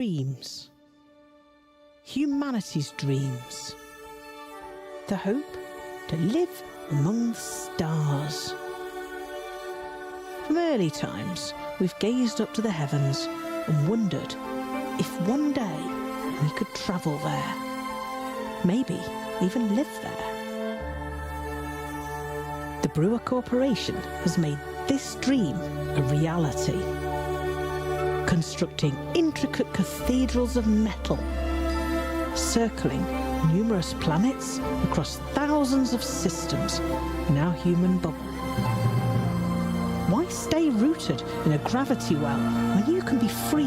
Dreams. Humanity's dreams. The hope to live among the stars. From early times, we've gazed up to the heavens and wondered if one day we could travel there. Maybe even live there. The Brewer Corporation has made this dream a reality, constructing intricate cathedrals of metal, circling numerous planets across thousands of systems in our human bubble. Why stay rooted in a gravity well when you can be free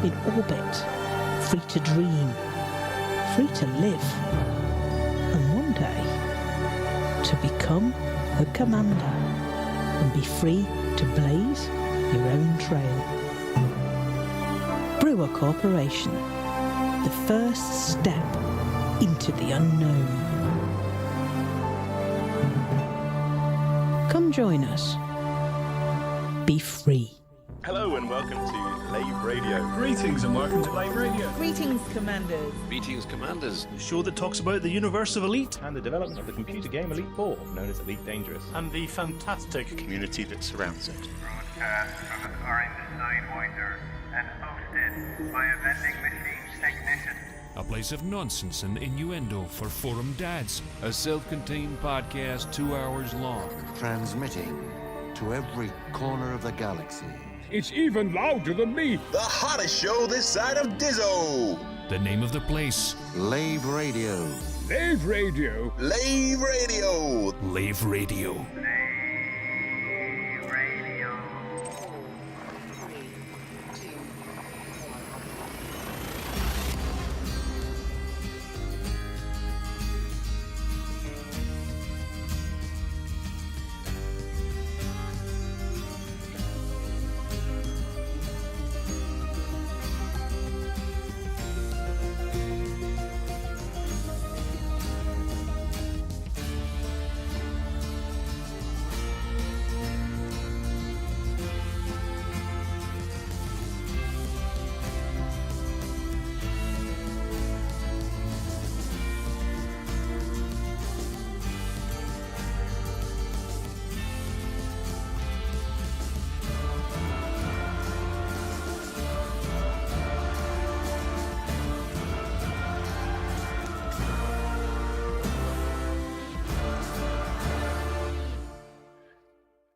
in orbit, free to dream, free to live, and one day to become the commander and be free to blaze your own trail? Brewer Corporation, the first step into the unknown. Come join us. Be free. Hello and welcome to Lave Radio. Greetings and welcome to Lave Radio. Greetings, Commanders. Greetings, Commanders. The show that talks about the universe of Elite And the development of the computer game Elite 4, known as Elite Dangerous. and the fantastic community that surrounds it. Broadcast from an orange Sidewinder and hosted by a vending machine technician. A place of nonsense and innuendo for forum dads. A self-contained podcast 2 hours long. Transmitting to every corner of the galaxy. It's even louder than me. The hottest show this side of Dizzo. The name of the place, Lave Radio. Lave Radio. Lave Radio. Lave Radio. Lave Radio.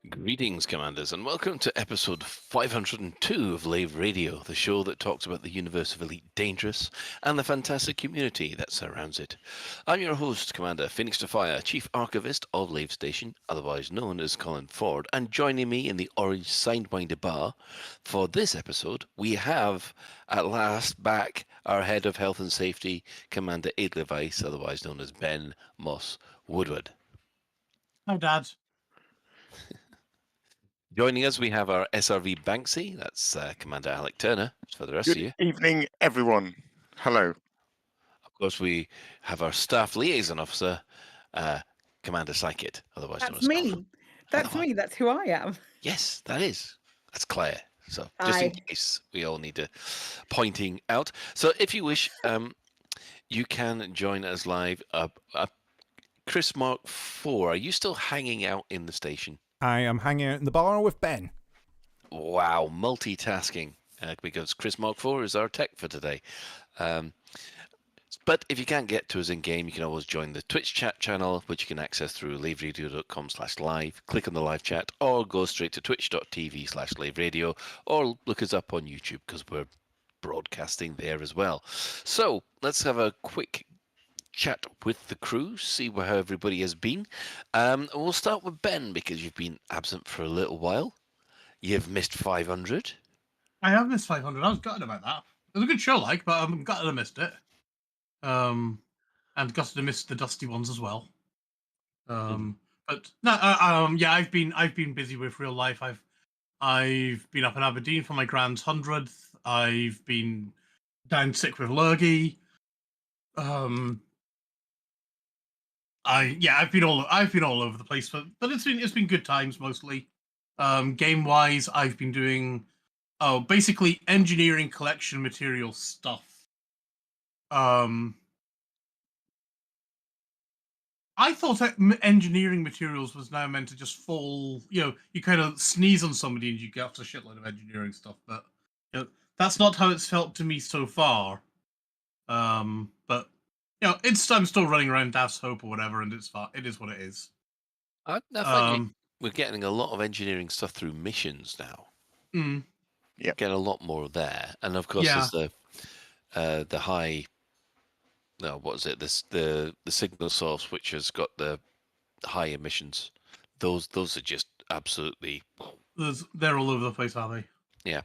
Greetings, Commanders, and welcome to episode 502 of Lave Radio, the show that talks about the universe of Elite Dangerous and the fantastic community that surrounds it. I'm your host, Commander Phoenix Defire, Chief Archivist of Lave Station, otherwise known as Colin Ford, and joining me in the orange Sidewinder bar for this episode, we have, at last, back our Head of Health and Safety, Commander Edelweiss, otherwise known as Ben Moss Woodward. Hi, Dad. Joining us, we have our SRV Banksy. That's Commander Alec Turner for the rest of you. Good evening, everyone. Hello. Of course, we have our Staff Liaison Officer, Commander Psychit, otherwise known That's as me. Colin. That's Hello. me. That's who I am. Yes, that is. That's Claire. So just in Aye. case we all need to pointing out. So if you wish, you can join us live. Chris Mark 4, are you still hanging out in the station? I am hanging out in the bar with Ben. Wow, multitasking, because Chris Mark 4 is our tech for today. But if you can't get to us in game, you can always join the Twitch chat channel, which you can access through laveradio.com/live. Click on the live chat, or go straight to twitch.tv/laveradio, or look us up on YouTube because we're broadcasting there as well. So let's have a quick chat with the crew, see how everybody has been. We'll start with Ben because you've been absent for a little while. You've missed 500. I have missed 500. I was gutted about that. It was a good show, but I'm gutted I missed it. And gutted I missed the dusty ones as well. But no, yeah, I've been busy with real life. I've been up in Aberdeen for my grand's 100th. I've been down sick with lurgy. I've been all over the place, but it's been good times mostly. Game wise, I've been doing basically engineering collection material stuff. I thought that engineering materials was now meant to just fall. You kind of sneeze on somebody and you get a shitload of engineering stuff, but that's not how it's felt to me so far. But I'm still running around Dav's Hope or whatever, and it's fine. It is what it is. I find we're getting a lot of engineering stuff through missions now. Yeah, get a lot more there, and of course there's the high. No, what is it? The signal source, which has got the high emissions. Those are just absolutely. They're all over the place, are they? Yeah.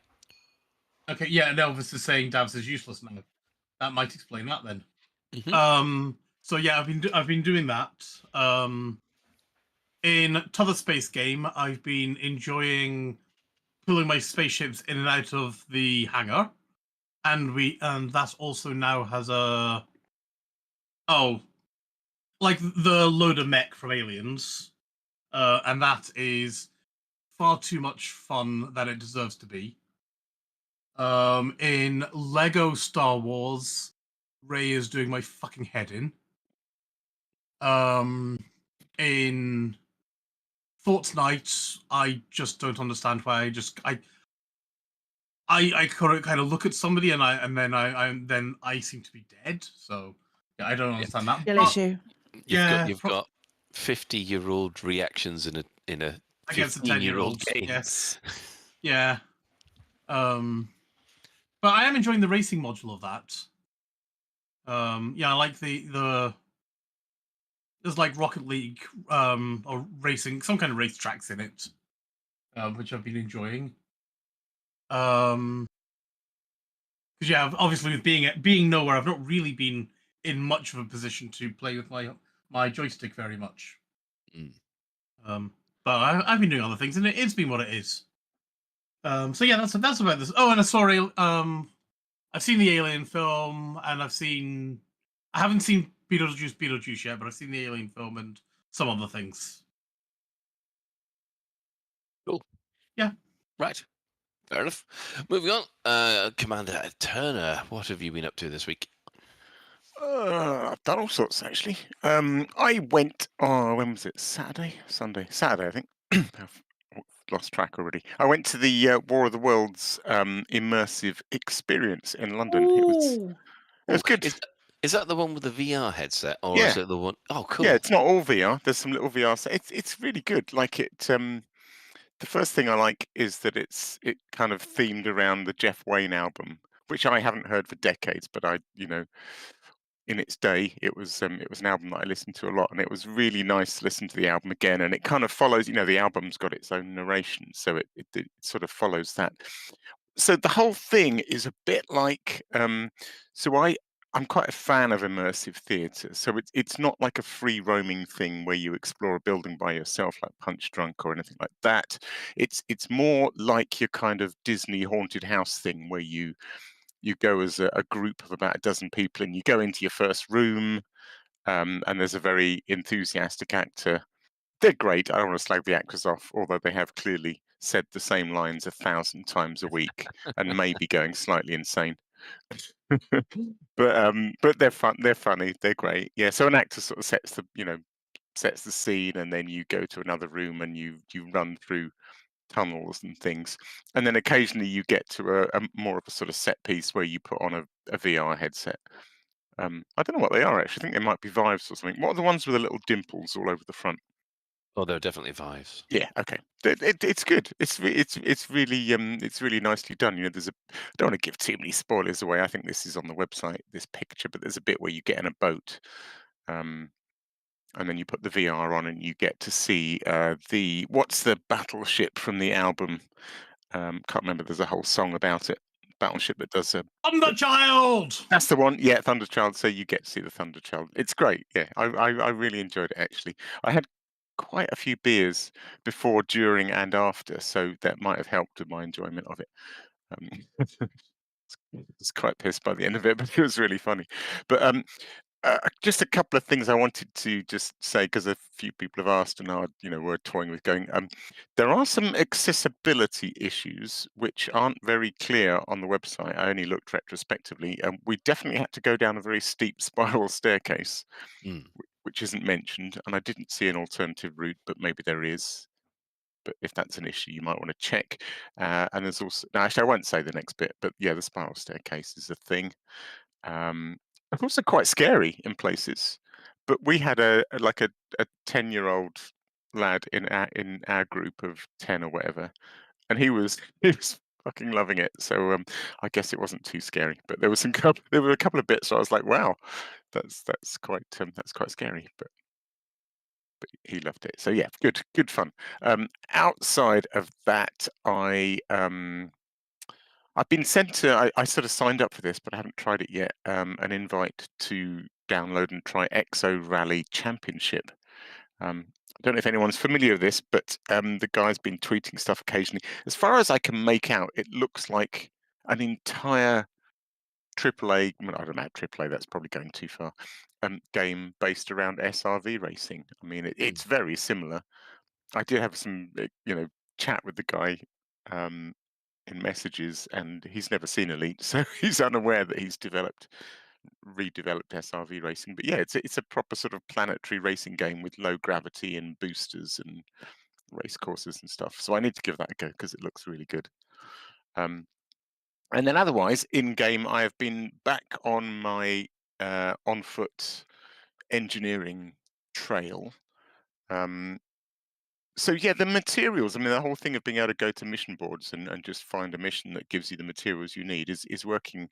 Okay. Yeah. And Elvis is saying Davs is useless now. That might explain that then. So yeah, I've been doing that. In T'other Space Game, I've been enjoying pulling my spaceships in and out of the hangar, and that also now has like the loader mech from Aliens, and that is far too much fun than it deserves to be. In Lego Star Wars, Rey is doing my fucking head in. In Fortnite, I just don't understand why I kind of look at somebody and then I seem to be dead. So yeah, I don't understand that. Real issue. You've got 50-year-old reactions in a against 15-year-old 10-year-olds. game. Yes. Yeah. But I am enjoying the racing module of that. I like the there's like Rocket League or racing, some kind of race tracks in it, which I've been enjoying. Because obviously with being nowhere, I've not really been in much of a position to play with my joystick very much. But I've been doing other things, and it's been what it is. So yeah, that's about this. Oh, and sorry, I've seen the Alien film, and I haven't seen Beetlejuice yet, but I've seen the Alien film and some other things. Cool. Yeah. Right. Fair enough. Moving on. Commander Turner, what have you been up to this week? I've done all sorts actually. I went. When was it? Saturday, I think. I've lost track already. I went to the War of the Worlds immersive experience in London. It was good. Is that the one with the VR headset, or Yeah. is it the one? Oh, cool. Yeah, it's not all VR. There's some little VR. It's really good. Like it. The first thing I like is that it kind of themed around the Jeff Wayne album, which I haven't heard for decades, but in its day, it was an album that I listened to a lot, and it was really nice to listen to the album again. And it kind of follows, the album's got its own narration, so it sort of follows that. So the whole thing is a bit like, I'm quite a fan of immersive theatre. So it's not like a free roaming thing where you explore a building by yourself, like Punch Drunk or anything like that. It's more like your kind of Disney haunted house thing where you go as a group of about a dozen people, and you go into your first room, and there's a very enthusiastic actor. They're great. I don't want to slag the actors off, although they have clearly said the same lines 1,000 times a week and maybe going slightly insane. But they're fun. They're funny. They're great. Yeah. So an actor sort of sets the scene, and then you go to another room and you run through tunnels and things, and then occasionally you get to a more of a sort of set piece where you put on a VR headset. I don't know what they are actually. I think they might be Vives or something. What are the ones with the little dimples all over the front? Oh, they're definitely Vives. Yeah, okay. It's good. It's really nicely done. I don't want to give too many spoilers away. I think this is on the website, this picture, but there's a bit where you get in a boat, and then you put the VR on, and you get to see what's the battleship from the album? Can't remember. There's a whole song about it. Battleship that does Thunderchild. That's the one. Yeah, Thunderchild. So you get to see the Thunderchild. It's great. Yeah, I really enjoyed it actually. I had quite a few beers before, during, and after, so that might have helped with my enjoyment of it. I was quite pissed by the end of it, but it was really funny. But Just a couple of things I wanted to just say because a few people have asked and are, we're toying with going. There are some accessibility issues which aren't very clear on the website. I only looked retrospectively. We definitely had to go down a very steep spiral staircase, which isn't mentioned, and I didn't see an alternative route, but maybe there is. But if that's an issue, you might want to check. And there's also, no, actually, I won't say the next bit, but yeah, the spiral staircase is a thing. It's also quite scary in places. But we had a 10-year-old lad in our group of 10 or whatever, and he was he was fucking loving it. So I guess it wasn't too scary. But there were a couple of bits where I was like, wow, that's quite scary. But he loved it. So yeah, good fun. Outside of that, I've been sent to. I sort of signed up for this, but I haven't tried it yet. An invite to download and try Exo Rally Championship. I don't know if anyone's familiar with this, but the guy's been tweeting stuff occasionally. As far as I can make out, it looks like an entire AAA. Well, I don't know, AAA. That's probably going too far. Game based around SRV racing. I mean, it's very similar. I did have some, chat with the guy in messages, and he's never seen Elite, so he's unaware that he's redeveloped SRV racing. But yeah, it's a proper sort of planetary racing game with low gravity and boosters and race courses and stuff. So I need to give that a go because it looks really good. And then otherwise, in game, I have been back on my on foot engineering trail. So yeah, the materials. I mean, the whole thing of being able to go to mission boards and just find a mission that gives you the materials you need is working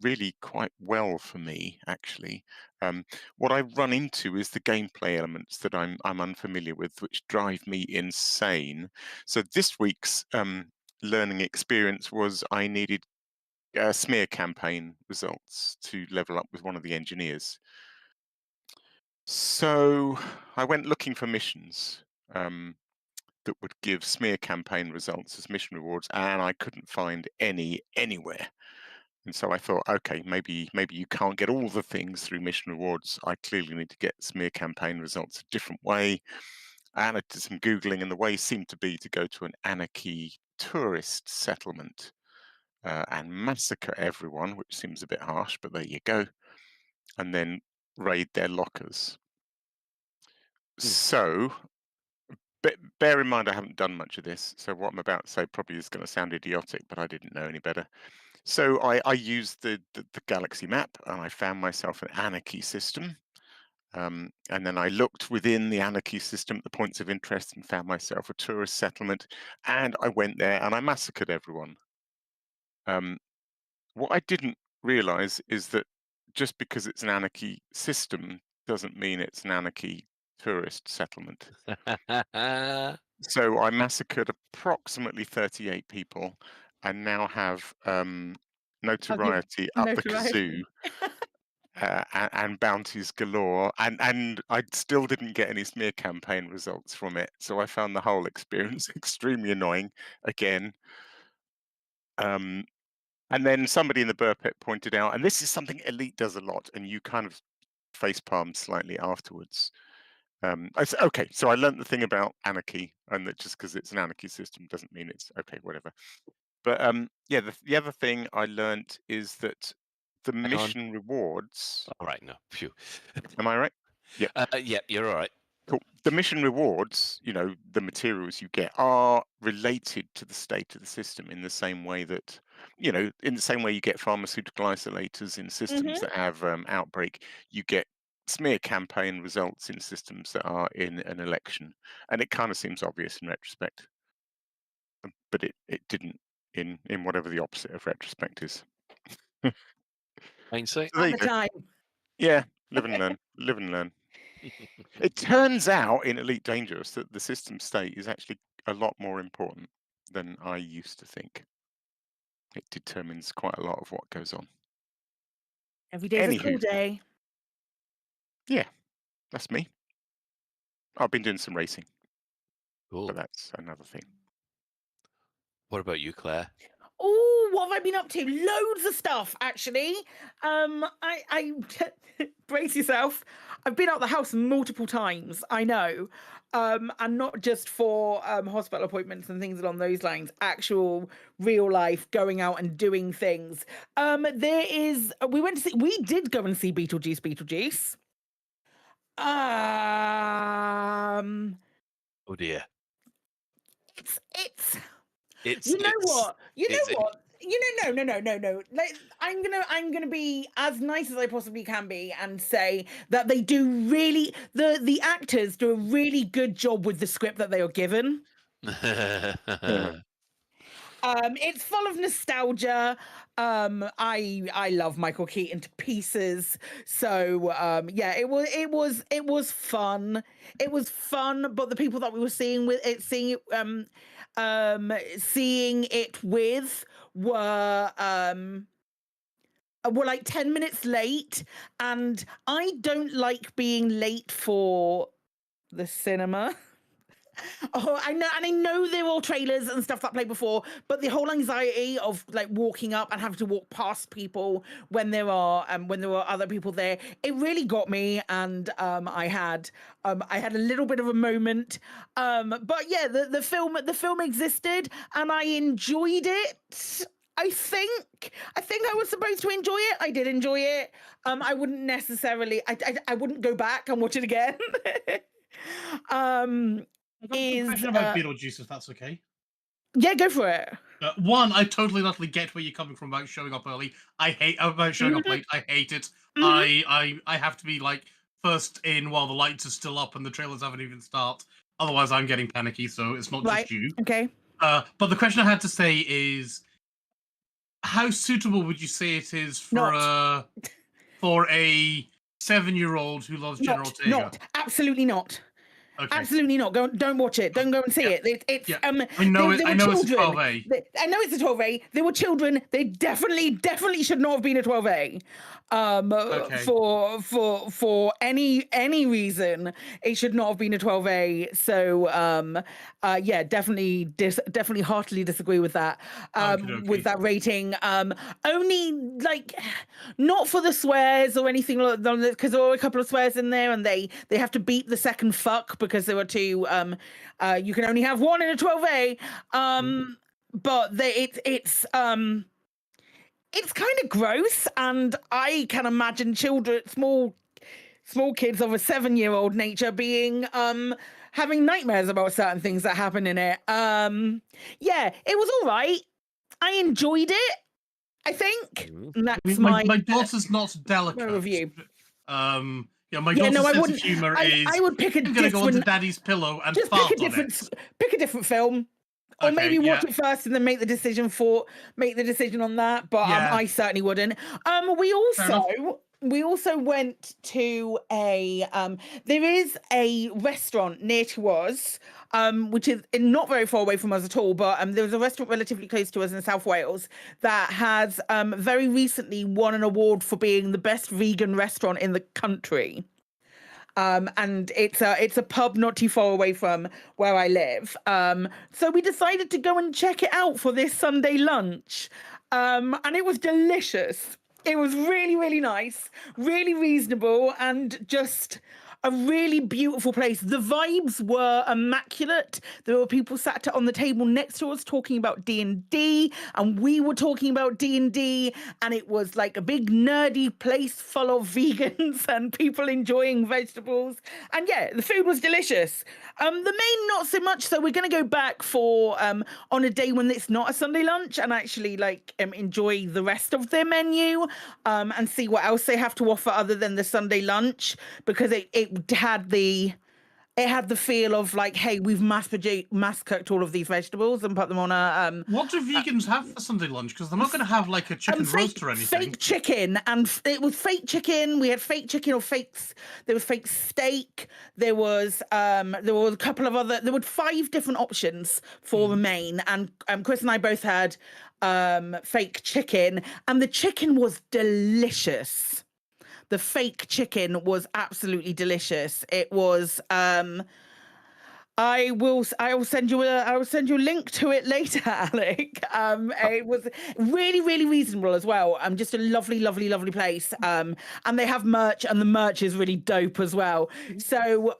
really quite well for me, actually. What I run into is the gameplay elements that I'm unfamiliar with, which drive me insane. So this week's learning experience was I needed smear campaign results to level up with one of the engineers. So I went looking for missions that would give smear campaign results as mission rewards, and I couldn't find any anywhere. And so I thought, okay, maybe you can't get all the things through mission rewards. I clearly need to get smear campaign results a different way. And I did some Googling, and the way seemed to be to go to an anarchy tourist settlement and massacre everyone, which seems a bit harsh, but there you go. And then raid their lockers. So bear in mind, I haven't done much of this. So what I'm about to say probably is going to sound idiotic, but I didn't know any better. So I used the galaxy map, and I found myself an anarchy system. And then I looked within the anarchy system at the points of interest and found myself a tourist settlement. And I went there and I massacred everyone. What I didn't realize is that just because it's an anarchy system doesn't mean it's an anarchy tourist settlement. So I massacred approximately 38 people and now have notoriety up the kazoo and bounties galore. And I still didn't get any smear campaign results from it. So I found the whole experience extremely annoying again. And then somebody in the Burpet pointed out, and this is something Elite does a lot, and you kind of facepalm slightly afterwards. I said, okay, so I learned the thing about anarchy, and that just because it's an anarchy system doesn't mean it's okay, whatever. But yeah, the other thing I learned is that the mission rewards. All right, no, phew. Am I right? Yeah. Yeah, you're all right. Cool. The mission rewards, the materials you get are related to the state of the system in the same way that, in the same way you get pharmaceutical isolators in systems that have outbreak, you get smear campaign results in systems that are in an election. And it kind of seems obvious in retrospect, but it didn't in whatever the opposite of retrospect is. Hindsight? So there you go. Yeah, live and learn. Live and learn. It turns out in Elite Dangerous that the system state is actually a lot more important than I used to think. It determines quite a lot of what goes on. Every day's a school day. Yeah, that's me. I've been doing some racing. Cool. But that's another thing. What about you, Claire? Oh, what have I been up to? Loads of stuff, actually. I brace yourself. I've been out the house multiple times. I know, and not just for hospital appointments and things along those lines. Actual real life going out and doing things. We did go and see Beetlejuice. Oh dear. It's you know what? No. Like, I'm gonna be as nice as I possibly can be and say that they do really the actors do a really good job with the script that they are given. It's full of nostalgia. I love Michael Keaton to pieces. So yeah, it was fun. It was fun, but the people that we were seeing it with were like 10 minutes late, and I don't like being late for the cinema. Oh, I know, and I know there are trailers and stuff that played before, but the whole anxiety of like walking up and having to walk past people when there are other people there, it really got me, and I had a little bit of a moment. But yeah, the film existed, and I enjoyed it. I think I was supposed to enjoy it. I did enjoy it. I wouldn't necessarily. I wouldn't go back and watch it again. I've got a question about Beetlejuice, if that's okay. Yeah, go for it. One, I totally and utterly get where you're coming from about showing up early. I hate about showing up late. I hate it. I have to be like first in while the lights are still up and the trailers haven't even started. Otherwise, I'm getting panicky. So it's not just you. Okay. But the question I had to say is, how suitable would you say it is for a 7-year-old who loves General Ortega? Not absolutely not. Okay. Absolutely not. Don't watch it. Don't go and see it. It's I know it's a 12A. I know it's a 12A. There were children. They definitely should not have been a 12A. For any reason, it should not have been a 12A. So yeah, definitely heartily disagree with that. With that rating. Only like not for the swears or anything, because there were a couple of swears in there, and they have to beat the second fuck because there were two. You can only have one in a 12A. But it's kind of gross, and I can imagine children, small kids of a 7-year-old nature being having nightmares about certain things that happen in it. Yeah, it was all right. I enjoyed it, I think. And that's my daughter's not delicate. Review. Yeah, my daughter's sense of humor is. I would pick a different. I'm gonna go onto Daddy's pillow and just fart pick a different film. Or maybe watch it first and then make the decision on that. But I certainly wouldn't. We also went to a there is a restaurant near to us, which is not very far away from us at all, but there was a restaurant relatively close to us in South Wales that has very recently won an award for being the best vegan restaurant in the country. And it's a pub not too far away from where I live. So we decided to go and check it out for this Sunday lunch. And it was delicious. It was really, really nice, really reasonable, and just a really beautiful place. The vibes were immaculate. There were people sat on the table next to us talking about D&D, and we were talking about D&D, and it was like a big nerdy place full of vegans and people enjoying vegetables. And yeah, the food was delicious. The main not so much, so we're going to go back for on a day when it's not a Sunday lunch and actually enjoy the rest of their menu and see what else they have to offer other than the Sunday lunch, because it had the feel of like, hey, we've mass cooked all of these vegetables and put them on a what do vegans have for Sunday lunch? Because they're not going to have like a chicken roast or anything. Fake chicken, and it was fake chicken. We had fake chicken or fakes. There was fake steak. There was a couple of other. There were 5 different options for the main, and Chris and I both had fake chicken, and the chicken was delicious. The fake chicken was absolutely delicious. It was I will send you a link to it later, Alec. It was really reasonable as well. Just a lovely place. And they have merch, and the merch is really dope as well. So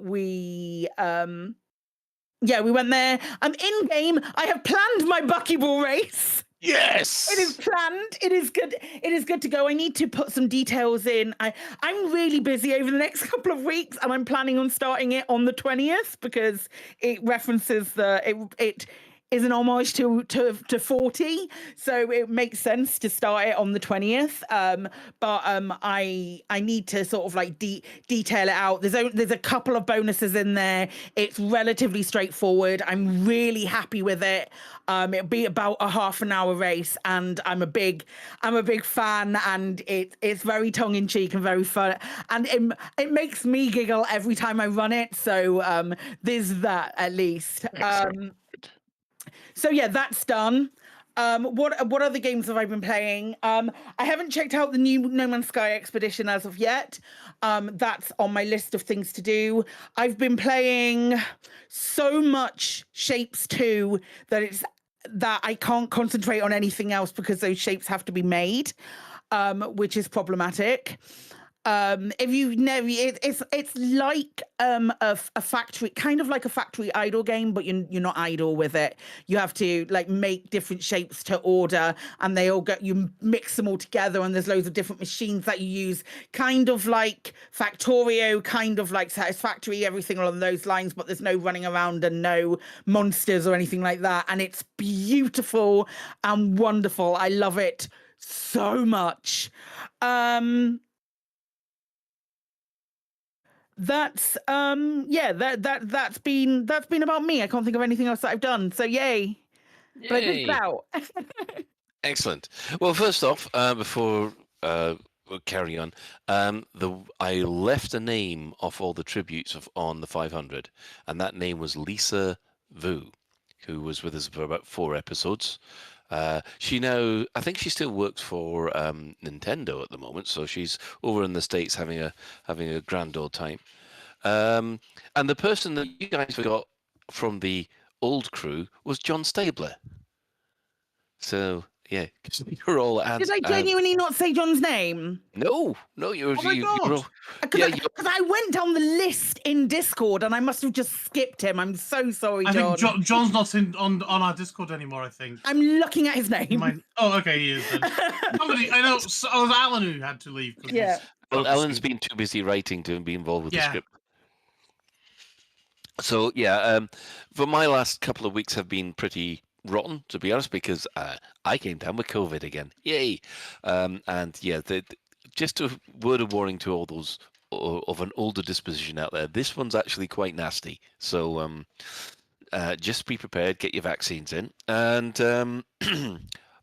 we went there. In game. I have planned my buckyball race. Yes, it is planned. It is good. It is good to go. I need to put some details in. I'm really busy over the next couple of weeks, and I'm planning on starting it on the 20th because it references it is an homage to 40, so it makes sense to start it on the 20th. But I need to sort of like detail it out. There's a couple of bonuses in there. It's relatively straightforward. I'm really happy with it. It'll be about a half an hour race, and I'm a big fan, and it's very tongue in cheek and very fun, and it makes me giggle every time I run it. So there's that at least. So yeah, that's done. What other games have I been playing? I haven't checked out the new No Man's Sky Expedition as of yet. That's on my list of things to do. I've been playing so much Shapes 2 that I can't concentrate on anything else because those shapes have to be made, which is problematic. If you've never, it's like a factory, kind of like a factory idle game, but you're not idle with it. You have to like make different shapes to order, and you mix them all together, and there's loads of different machines that you use, kind of like Factorio, kind of like Satisfactory, everything along those lines, but there's no running around and no monsters or anything like that. And it's beautiful and wonderful. I love it so much. That's that's been about me. I can't think of anything else that I've done. So yay. But I did out. Excellent. Well, first off, before we'll carry on, I left a name off all the tributes on the 500, and that name was Lisa Vu, who was with us for about 4 episodes. She now, I think she still works for Nintendo at the moment, so she's over in the States having a grand old time. And the person that you guys forgot from the old crew was John Stabler. So yeah, because you're all. Did I genuinely not say John's name? No, you're. Oh my God. Because I went down the list in Discord and I must have just skipped him. I'm so sorry, John. I think John's not on our Discord anymore. I think I'm looking at his name. Oh, okay, he is. Then. Somebody, I know. It was Alan who had to leave. Yeah. Well, Alan's been too busy writing to be involved with the script. So yeah, for my last couple of weeks have been pretty rotten, to be honest, because I came down with COVID again. Yay! And yeah, just a word of warning to all those of an older disposition out there. This one's actually quite nasty. So just be prepared, get your vaccines in, and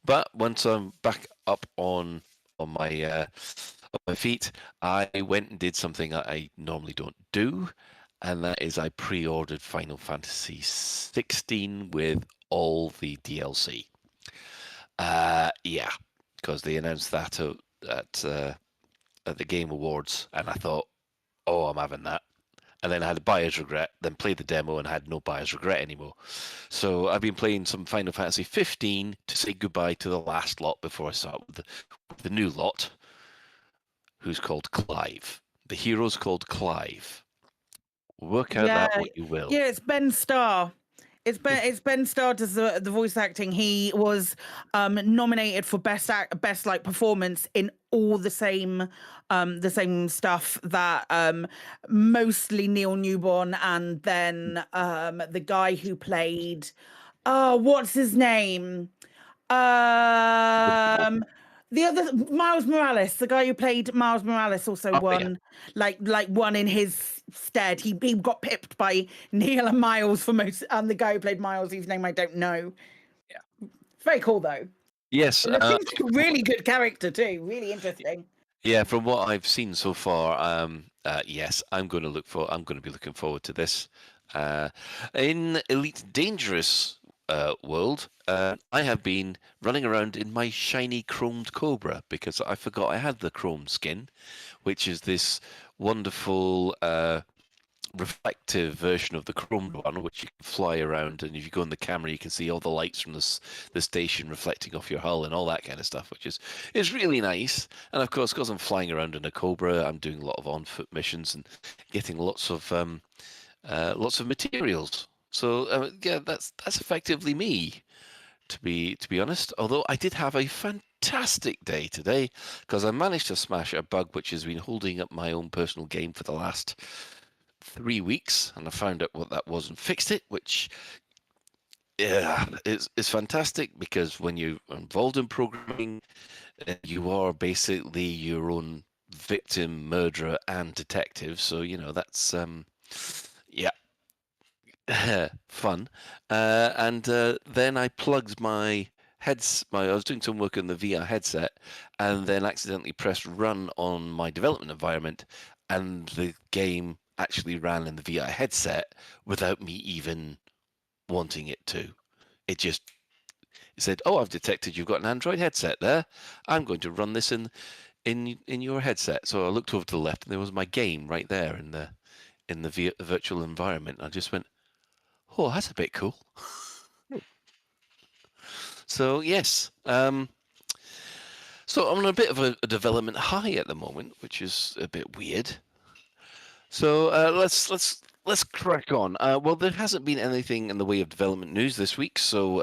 but once I'm back up on my feet, I went and did something I normally don't do. And that is I pre-ordered Final Fantasy 16 with all the DLC. Yeah, because they announced that at the Game Awards, and I thought, oh, I'm having that. And then I had a buyer's regret, then played the demo and had no buyer's regret anymore. So I've been playing some Final Fantasy 15 to say goodbye to the last lot before I start with the new lot, who's called Clive. The hero's called Clive. Work out that what you will. Yeah, it's Ben Starr. It's Ben Starr does the voice acting. He was nominated for best like performance in all the same stuff that mostly Neil Newborn, and then the guy who played what's his name? The other Miles Morales, the guy who played Miles Morales, also won like won in his stead. He got pipped by Neil and Miles for most, and the guy who played Miles, whose name I don't know. Yeah, it's very cool though. Yes, and it seems like a really good character too. Really interesting. Yeah, from what I've seen so far, yes, I'm going to be looking forward to this. In Elite Dangerous world, I have been running around in my shiny chromed Cobra because I forgot I had the chrome skin, which is this wonderful reflective version of the Chrome one, which you can fly around, and if you go in the camera, you can see all the lights from the station reflecting off your hull and all that kind of stuff, which is really nice. And of course, because I'm flying around in a Cobra, I'm doing a lot of on-foot missions and getting lots of materials. So yeah, that's effectively me. To be honest, although I did have a fantastic day today because I managed to smash a bug which has been holding up my own personal game for the last 3 weeks, and I found out what that was and fixed it, which is fantastic because when you're involved in programming, you are basically your own victim, murderer, and detective. So that's yeah. Fun. And then I plugged my I was doing some work on the VR headset and then accidentally pressed run on my development environment, and the game actually ran in the VR headset without me even wanting it to. It said, "Oh, I've detected you've got an Android headset there. I'm going to run this in your headset." So I looked over to the left and there was my game right there in the virtual environment. I just went, "Oh, that's a bit cool." So yes, so I'm on a bit of a development high at the moment, which is a bit weird. So let's crack on. Well, there hasn't been anything in the way of development news this week, so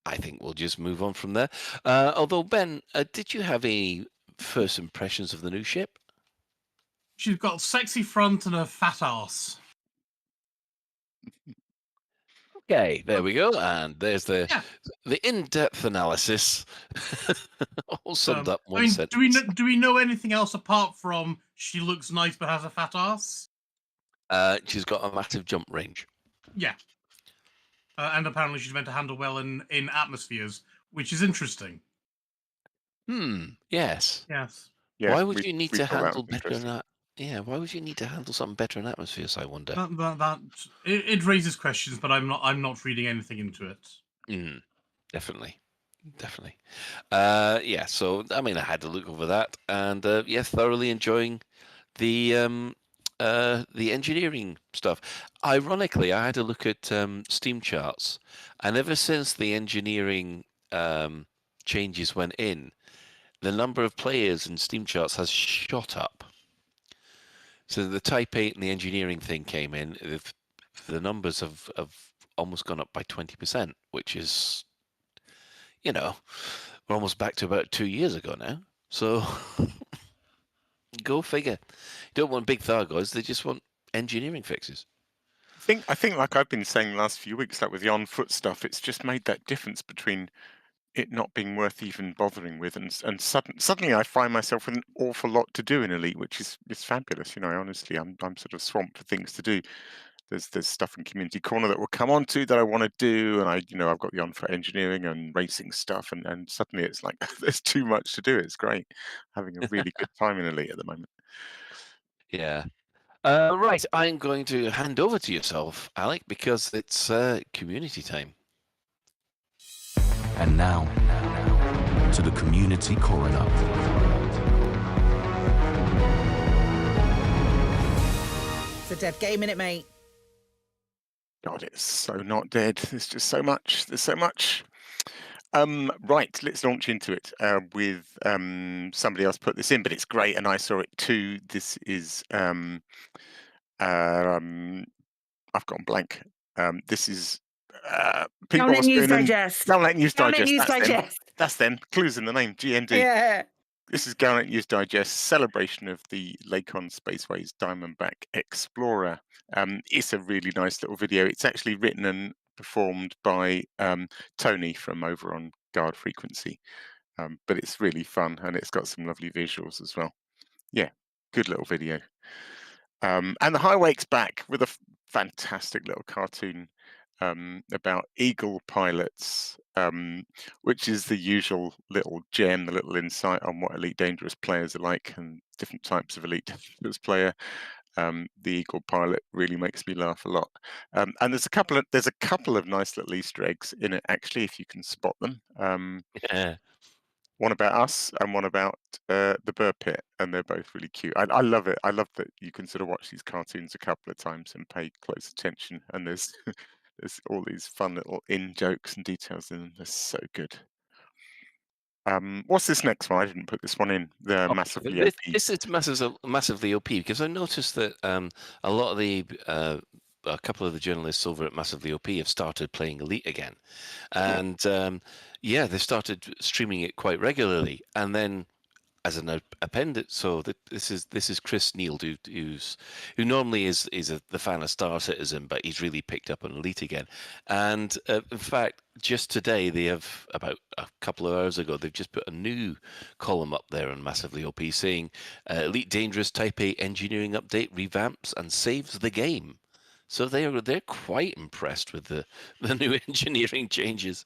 I think we'll just move on from there. Although Ben, did you have any first impressions of the new ship? She's got a sexy front and a fat ass. Okay, there we go, and there's the Yeah. in-depth analysis, all summed up in one sentence. Do we know anything else apart from she looks nice but has a fat ass? She's got a massive jump range. Yeah. And apparently she's meant to handle well in atmospheres, which is interesting. Yes. Yes. Yeah, why would you need to handle better interesting. in that? Yeah, why would you need to handle something better in atmospheres, I wonder? It raises questions, but I'm not reading anything into it. Definitely. Yeah, so I mean I had to look over that, and yeah, thoroughly enjoying the engineering stuff. Ironically, I had a look at Steam charts, and ever since the engineering changes went in, the number of players in Steam charts has shot up. So the Type 8 and the engineering thing came in, the numbers have almost gone up by 20%, which is, we're almost back to about 2 years ago now. So go figure. Don't want big Thargoids, they just want engineering fixes. I think like I've been saying the last few weeks, like with the on-foot stuff, it's just made that difference between it not being worth even bothering with, and suddenly I find myself with an awful lot to do in Elite, which is fabulous. Honestly, I'm sort of swamped with things to do. There's stuff in Community Corner that we'll come on to that I want to do, and I've got the on-foot engineering and racing stuff, and suddenly it's like there's too much to do. It's great, having a really good time in Elite at the moment. Yeah. Right, I'm going to hand over to yourself, Alec, because it's community time. And now, to the Community Coroner. It's a dead game, innit, mate? God, it's so not dead. There's just so much. There's so much. Right, let's launch into it with somebody else put this in, but it's great, and I saw it too. This is I've gone blank. This is Galnet News Digest. Galnet News Digest. News Digest. That's them. Clues in the name. GND. Yeah. This is Galnet News Digest celebration of the Lakon Spaceways Diamondback Explorer. It's a really nice little video. It's actually written and performed by Tony from over on Guard Frequency, but it's really fun and it's got some lovely visuals as well. Yeah, good little video. And the Highwake's back with a fantastic little cartoon about eagle pilots, which is the usual little gem, the little insight on what Elite Dangerous players are like and different types of Elite Dangerous player. The eagle pilot really makes me laugh a lot. And there's a couple of nice little Easter eggs in it, actually, if you can spot them. Yeah. one about us and one about the Burr Pit, and they're both really cute. I love it. I love that you can sort of watch these cartoons a couple of times and pay close attention, and there's there's all these fun little in jokes and details in them. They're so good. What's this next one? I didn't put this one in. The massively OP. This is massively OP because I noticed that a lot of the a couple of the journalists over at Massively OP have started playing Elite again, and yeah, they started streaming it quite regularly. And then, as an appendix, so this is Chris Neal, who normally is the fan of Star Citizen, but he's really picked up on Elite again. And in fact, just today they have, about a couple of hours ago, they've just put a new column up there on Massively OP saying Elite Dangerous Type A engineering update revamps and saves the game. So they're quite impressed with the new engineering changes.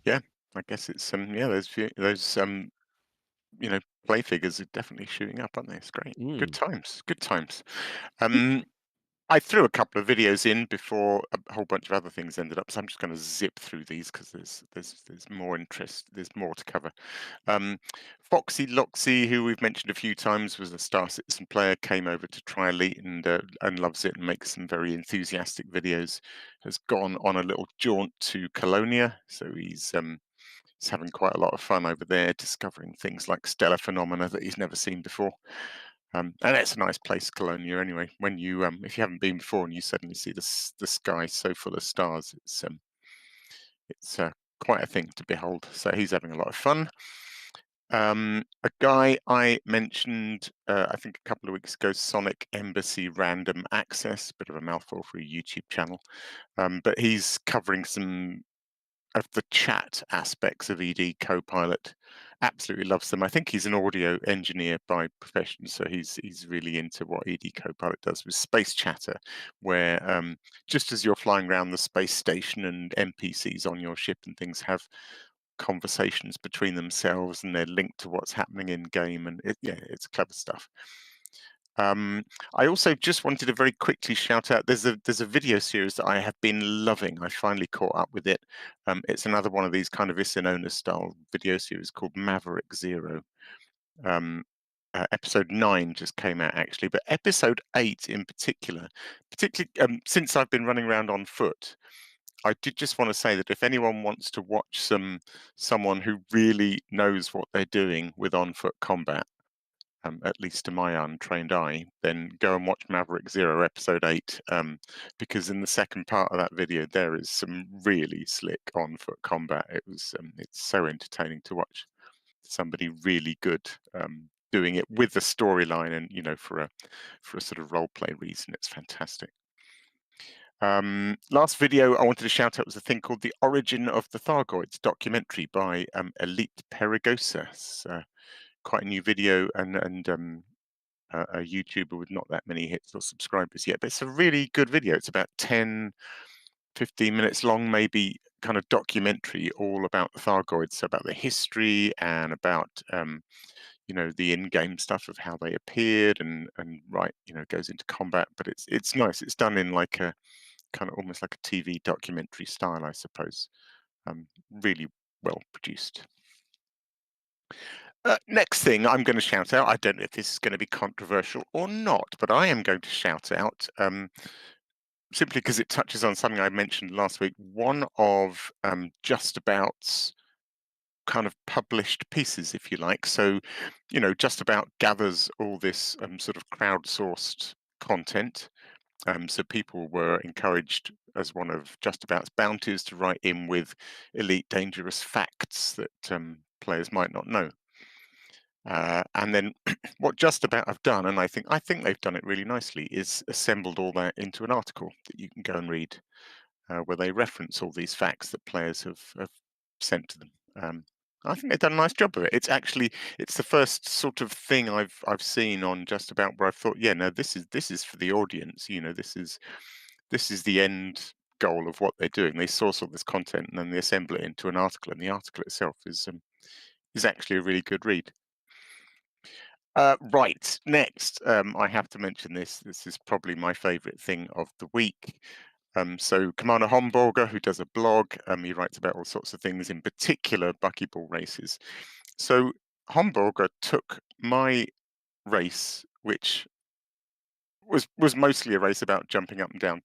Yeah, I guess it's those you know, play figures are definitely shooting up, aren't they? It's great. Good times. Good times. I threw a couple of videos in before a whole bunch of other things ended up, so I'm just going to zip through these because there's more interest. There's more to cover. Foxy Loxy, who we've mentioned a few times, was a Star Citizen player, came over to try Elite and loves it and makes some very enthusiastic videos. Has gone on a little jaunt to Colonia, so he's having quite a lot of fun over there, discovering things like stellar phenomena that he's never seen before. And it's a nice place, Colonia. Anyway, when you if you haven't been before and you suddenly see the sky so full of stars, it's quite a thing to behold. So he's having a lot of fun. A guy I mentioned, I think a couple of weeks ago, Sonic Embassy Random Access, bit of a mouthful for a YouTube channel, but he's covering some of the chat aspects of ED Copilot. Absolutely loves them. I think he's an audio engineer by profession, so he's really into what ED Copilot does with Space Chatter, where just as you're flying around the space station and NPCs on your ship and things have conversations between themselves and they're linked to what's happening in game, and it's clever stuff. I also just wanted to very quickly shout out, there's a video series that I have been loving. I finally caught up with it. It's another one of these kind of Isinona style video series called Maverick Zero. Episode 9 just came out actually, but episode 8 in particularly since I've been running around on foot, I did just want to say that if anyone wants to watch someone who really knows what they're doing with on-foot combat, at least to my untrained eye, then go and watch Maverick Zero episode 8, because in the second part of that video there is some really slick on-foot combat. It's so entertaining to watch somebody really good doing it with the storyline, and for a sort of role play reason. It's fantastic. Last video I wanted to shout out was a thing called The Origin of the Thargoids documentary by Elite Perigosa. It's quite a new video and a YouTuber with not that many hits or subscribers yet, but it's a really good video. It's about 10-15 minutes long, maybe, kind of documentary all about the Thargoids, so about the history and about the in-game stuff of how they appeared and goes into combat. But it's nice. It's done in like a kind of almost like a TV documentary style, I suppose. Really well produced. Next thing I'm going to shout out, I don't know if this is going to be controversial or not, but I am going to shout out simply because it touches on something I mentioned last week, one of Just About's kind of published pieces, if you like. So, Just About gathers all this sort of crowdsourced content. So people were encouraged, as one of Just About's bounties, to write in with elite dangerous facts that players might not know. And then what Just About have done, and I think they've done it really nicely, is assembled all that into an article that you can go and read, where they reference all these facts that players have sent to them. I think they've done a nice job of it. It's the first sort of thing I've seen on Just About where I thought, yeah, no, this is for the audience. This is the end goal of what they're doing. They source all this content and then they assemble it into an article, and the article itself is actually a really good read. Right, next, I have to mention this. This is probably my favourite thing of the week. So Commander Homburger, who does a blog, he writes about all sorts of things, in particular buckyball races. So Homburger took my race, which was mostly a race about jumping up and down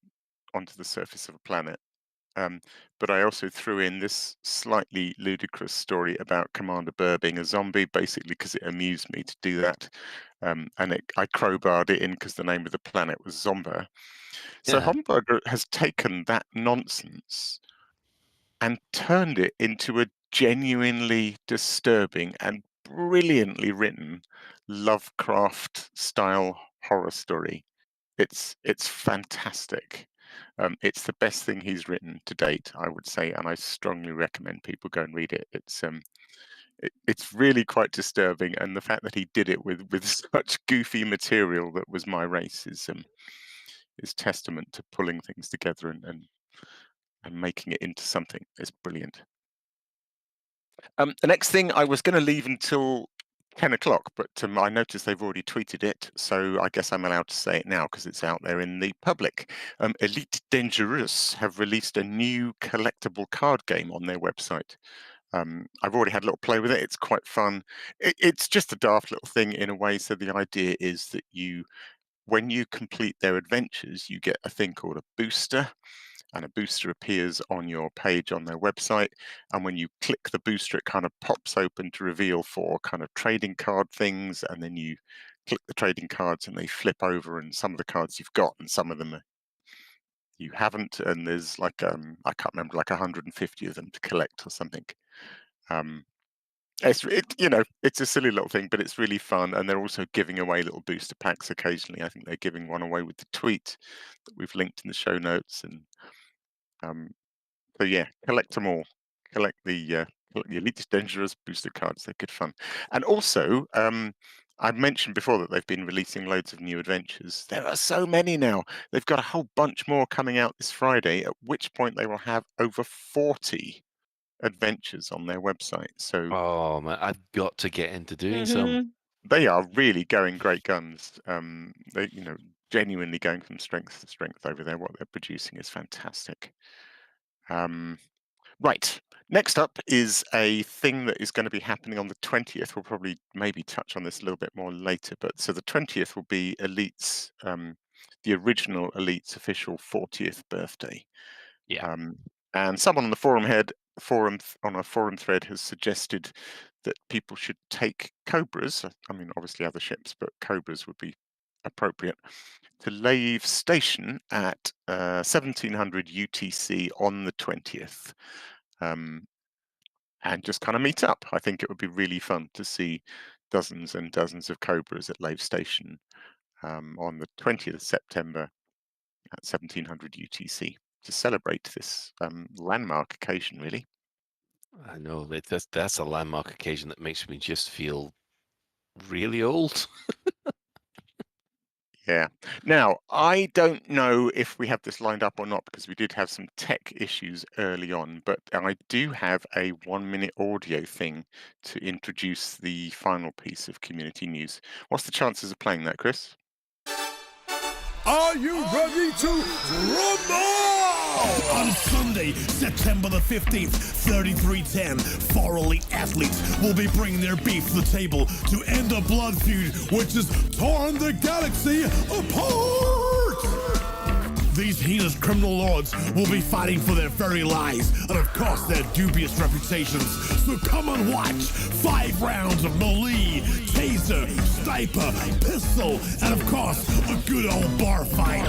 onto the surface of a planet. But I also threw in this slightly ludicrous story about Commander Burr being a zombie, basically because it amused me to do that. And I crowbarred it in because the name of the planet was Zomba. So Yeah. Homburger has taken that nonsense and turned it into a genuinely disturbing and brilliantly written Lovecraft-style horror story. It's fantastic. It's the best thing he's written to date, I would say, and I strongly recommend people go and read it. It's really quite disturbing, and the fact that he did it with such goofy material that was my race is testament to pulling things together and making it into something. It's brilliant. The next thing I was going to leave until 10 o'clock, but I noticed they've already tweeted it, so I guess I'm allowed to say it now because it's out there in the public. Elite Dangerous have released a new collectible card game on their website. I've already had a little play with it. It's quite fun. It's just a daft little thing in a way. So the idea is that when you complete their adventures, you get a thing called a booster. And a booster appears on your page on their website. And when you click the booster, it kind of pops open to reveal 4 kind of trading card things. And then you click the trading cards and they flip over, and some of the cards you've got and some of them you haven't. And there's like, I can't remember, like 150 of them to collect or something. It's a silly little thing, but it's really fun. And they're also giving away little booster packs occasionally. I think they're giving one away with the tweet that we've linked in the show notes. And so yeah, collect them all. Collect the Elite Dangerous booster cards. They're good fun. And also, I mentioned before that they've been releasing loads of new adventures. There are so many now. They've got a whole bunch more coming out this Friday, at which point they will have over 40 adventures on their website. So Oh man, I've got to get into doing some. they are really going great guns. They, genuinely going from strength to strength over there. What they're producing is fantastic. Right. Next up is a thing that is going to be happening on the 20th. We'll probably maybe touch on this a little bit more later. But so the 20th will be Elite's, the original Elite's official 40th birthday. Yeah. And someone on the on a forum thread has suggested that people should take Cobras. I mean, obviously other ships, but Cobras would be appropriate, to Lave Station at 1700 UTC on the 20th. And just kind of meet up. I think it would be really fun to see dozens and dozens of Cobras at Lave Station on the 20th of September at 1700 UTC to celebrate this landmark occasion, really. I know that's a landmark occasion that makes me just feel really old. Yeah. Now, I don't know if we have this lined up or not because we did have some tech issues early on, but I do have a 1-minute audio thing to introduce the final piece of community news. What's the chances of playing that, Chris? Are you ready to rumble? On Sunday, September the 15th, 3310, 4 elite athletes will be bringing their beef to the table to end a blood feud which has torn the galaxy apart. These heinous criminal lords will be fighting for their very lives and, of course, their dubious reputations. So come and watch 5 rounds of melee, taser, sniper, pistol, and, of course, a good old bar fight.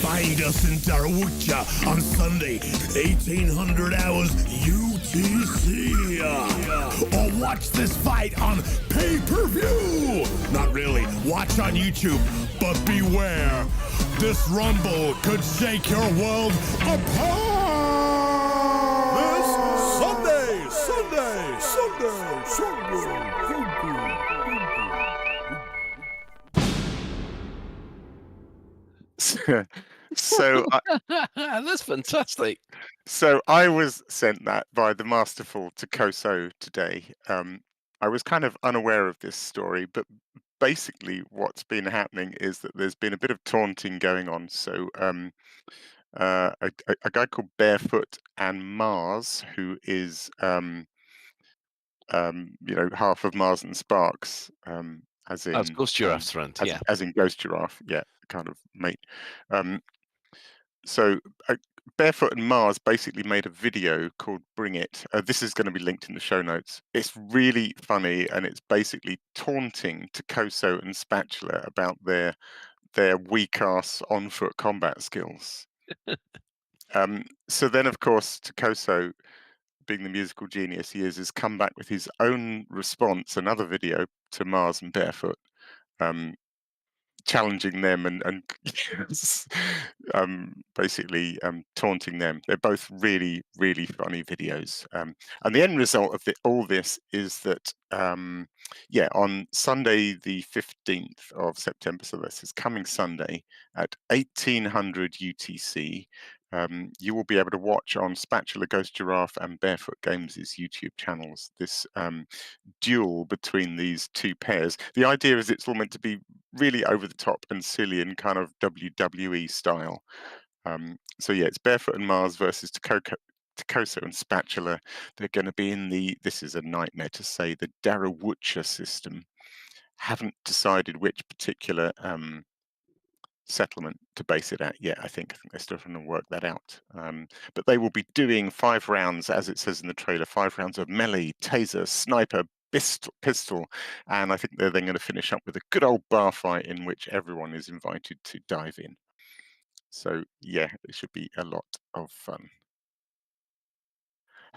Find us in Darwucha on Sunday, 1800 hours UTC. Or watch this fight on pay-per-view. Not really. Watch on YouTube. But beware. This rumble could shake your world apart. This Sunday. So that's fantastic. So I was sent that by the Masterful to Koso today. I was kind of unaware of this story, but basically what's been happening is that there's been a bit of taunting going on. So a guy called Barefoot and Mars, who is half of Mars and Sparks, as in Ghost Giraffe's friend, yeah. as in Ghost Giraffe, yeah, kind of mate. So Barefoot and Mars basically made a video called Bring It. This is going to be linked in the show notes. It's really funny, and it's basically taunting Takoso and Spatula about their weak-ass on-foot combat skills. So then, of course, Takoso, being the musical genius he is, has come back with his own response, another video to Mars and Barefoot, challenging them and basically taunting them. They're both really, really funny videos. And the end result of all this is that, on Sunday, the 15th of September, so this is coming Sunday at 1800 UTC, you will be able to watch on Spatula, Ghost Giraffe, and Barefoot Games' YouTube channels this duel between these two pairs. The idea is it's all meant to be really over the top and silly and kind of WWE style. It's Barefoot and Mars versus Takoso and Spatula. They're going to be in this is a nightmare to say, the Darawucha system. Haven't decided which particular settlement to base it at yet. I think they're still trying to work that out. But they will be doing 5 rounds, as it says in the trailer, 5 rounds of melee, taser, sniper, pistol, and I think they're then going to finish up with a good old bar fight in which everyone is invited to dive in. So yeah, it should be a lot of fun.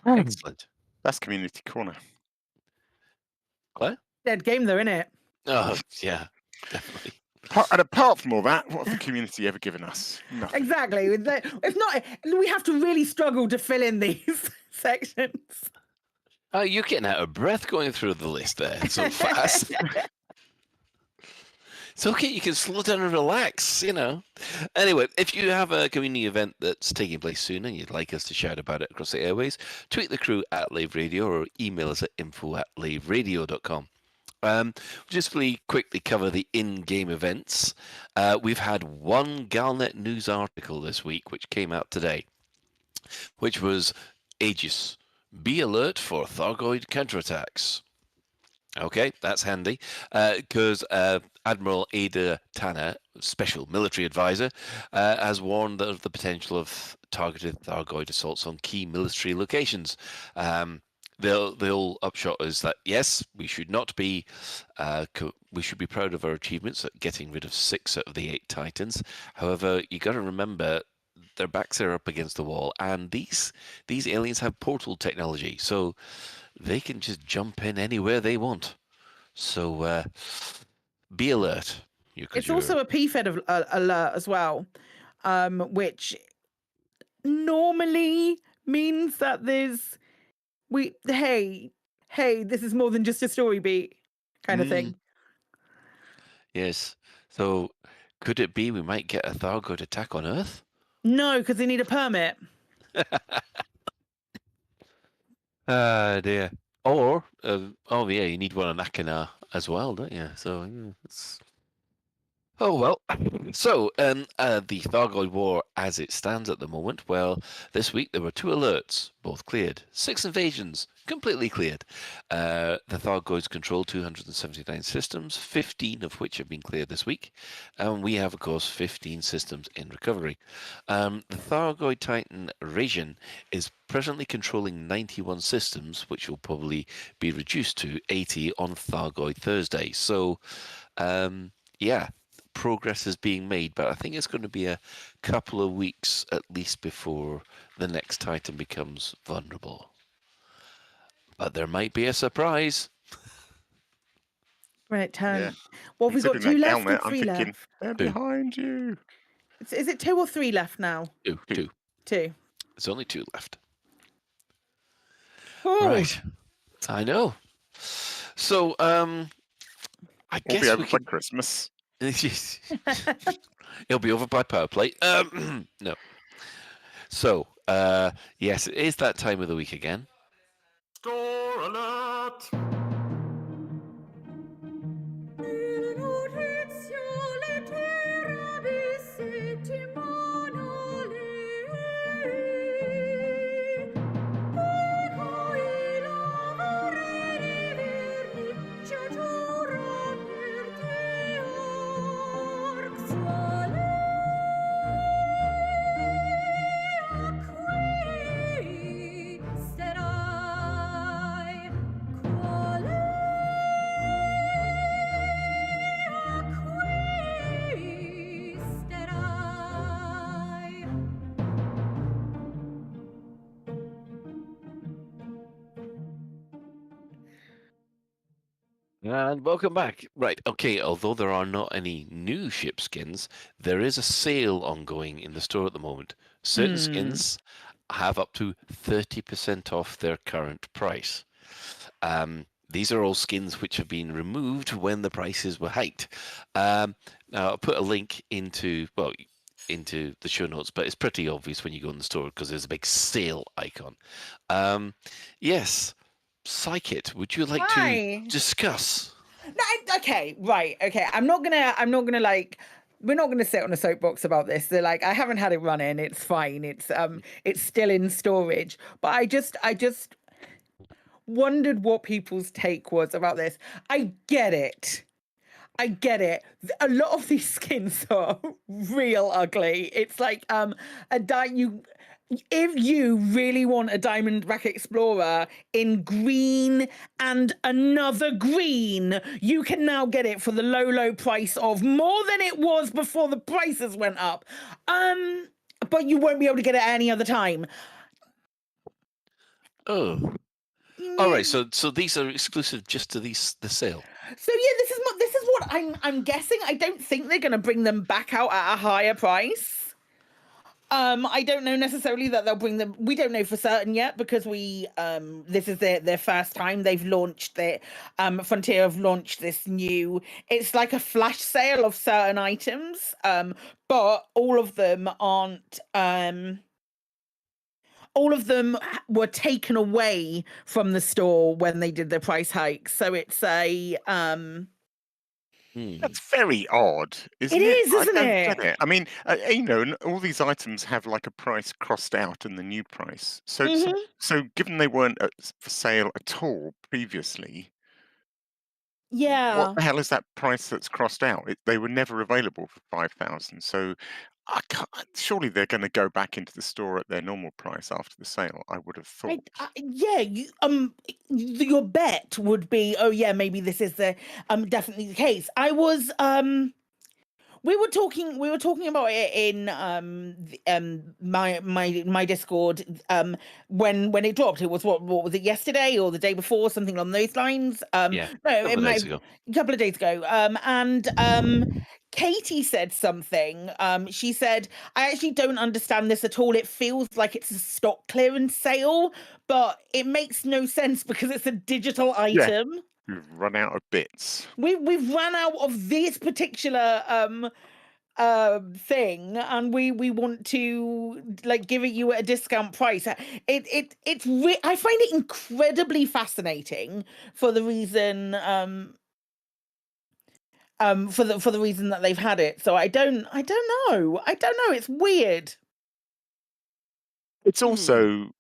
Excellent. That's Community Corner. What? Dead game though, innit? Oh yeah, definitely. And apart from all that, what have the community ever given us? Nothing. Exactly. If not, we have to really struggle to fill in these sections. Oh, you're getting out of breath going through the list there so fast. It's okay, you can slow down and relax, Anyway, if you have a community event that's taking place soon and you'd like us to shout about it across the airways, tweet the crew at Lave Radio or email us at info@laveradio.com. Just really quickly cover the in-game events. We've had one Galnet news article this week, which came out today, which was Aegis. Be alert for Thargoid counterattacks. Okay, that's handy, because Admiral Ada Tanner, Special Military Advisor, has warned of the potential of targeted Thargoid assaults on key military locations. The whole upshot is that, yes, we should not be, we should be proud of our achievements at getting rid of 6 out of the 8 Titans. However, you got to remember their backs are up against the wall, and these aliens have portal technology, so they can just jump in anywhere they want. So be alert. It's also a PFED alert as well, which normally means that there's hey, this is more than just a story beat kind of thing. Yes. So could it be we might get a Thargoid attack on Earth? No, because they need a permit. Dear. Or, you need one on Akinar as well, don't you? So, it's... Oh, well. So, the Thargoid War as it stands at the moment, well, this week there were 2 alerts, both cleared. 6 invasions, completely cleared. The Thargoids control 279 systems, 15 of which have been cleared this week. And we have, of course, 15 systems in recovery. The Thargoid Titan Rajin is presently controlling 91 systems, which will probably be reduced to 80 on Thargoid Thursday. So, progress is being made, but I think it's going to be a couple of weeks at least before the next Titan becomes vulnerable. But there might be a surprise. Right, turn. Yeah. Well, we've got 2 left Galnet, or 3 left. They're behind you. Is it 2 or 3 left now? 2. 2. There's only 2 left. Oh. Right. I know. So, I guess be over we can... by Christmas. It'll be over by power play. No. So, yes, it is that time of the week again. Store alert! And welcome back. Right, okay, although there are not any new ship skins, there is a sale ongoing in the store at the moment. Certain skins have up to 30% off their current price. These are all skins which have been removed when the prices were hiked. Now, I'll put a link into the show notes, but it's pretty obvious when you go in the store because there's a big sale icon. Yes, Psychit, would you like Hi. to discuss? No, okay, right, okay. I'm not gonna like. We're not gonna sit on a soapbox about this. They're like, I haven't had it running. It's fine. It's still in storage. But I just wondered what people's take was about this. I get it. A lot of these skins are real ugly. It's like if you really want a Diamondback Explorer in green and another green, you can now get it for the low price of more than it was before the prices went up. But you won't be able to get it any other time. Oh. All right, so these are exclusive just to the sale. So yeah, this is what I'm guessing. I don't think they're going to bring them back out at a higher price. I don't know necessarily that they'll bring them. We don't know for certain yet because this is their first time they've launched it. Frontier have launched this new. It's like a flash sale of certain items, but all of them aren't. All of them were taken away from the store when they did their price hikes. So it's a That's very odd, isn't it? Isn't I don't it? get it. I mean, and all these items have like a price crossed out in the new price. So, given they weren't for sale at all previously, what the hell is that price that's crossed out? They were never available for 5,000. So, surely they're going to go back into the store at their normal price after the sale. I would have thought. Your bet would be, oh yeah, maybe this is definitely the case. We were talking about it in my Discord when it dropped. It was what was it, yesterday or the day before, something along those lines. A couple of days ago. And Katie said something. She said, I actually don't understand this at all. It feels like it's a stock clearance sale, but it makes no sense because it's a digital item. Yeah. We've run out of bits. We've run out of this particular thing, and we want to like give it you at a discount price. I find it incredibly fascinating for the reason for the reason that they've had it. So I don't know. It's weird. It's also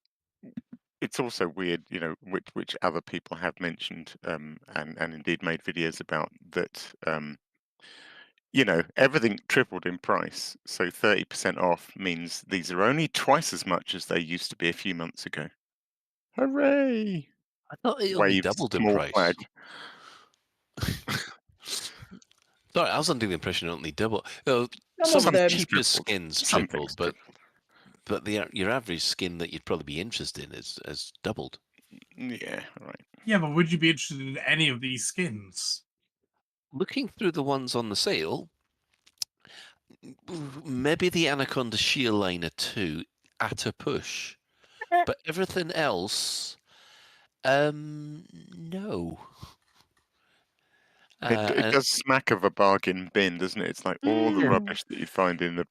weird, which other people have mentioned and indeed made videos about that. Everything tripled in price. So 30% off means these are only twice as much as they used to be a few months ago. Hooray! I thought it only doubled in price. Flag. Sorry, I was under the impression it only doubled. Some of the them cheapest skins tripled, but your average skin that you'd probably be interested in has doubled. Yeah, right. Yeah, but would you be interested in any of these skins? Looking through the ones on the sale, maybe the Anaconda Sheer Liner 2 at a push, but everything else, no. It does smack of a bargain bin, doesn't it? It's like all the rubbish that you find in the.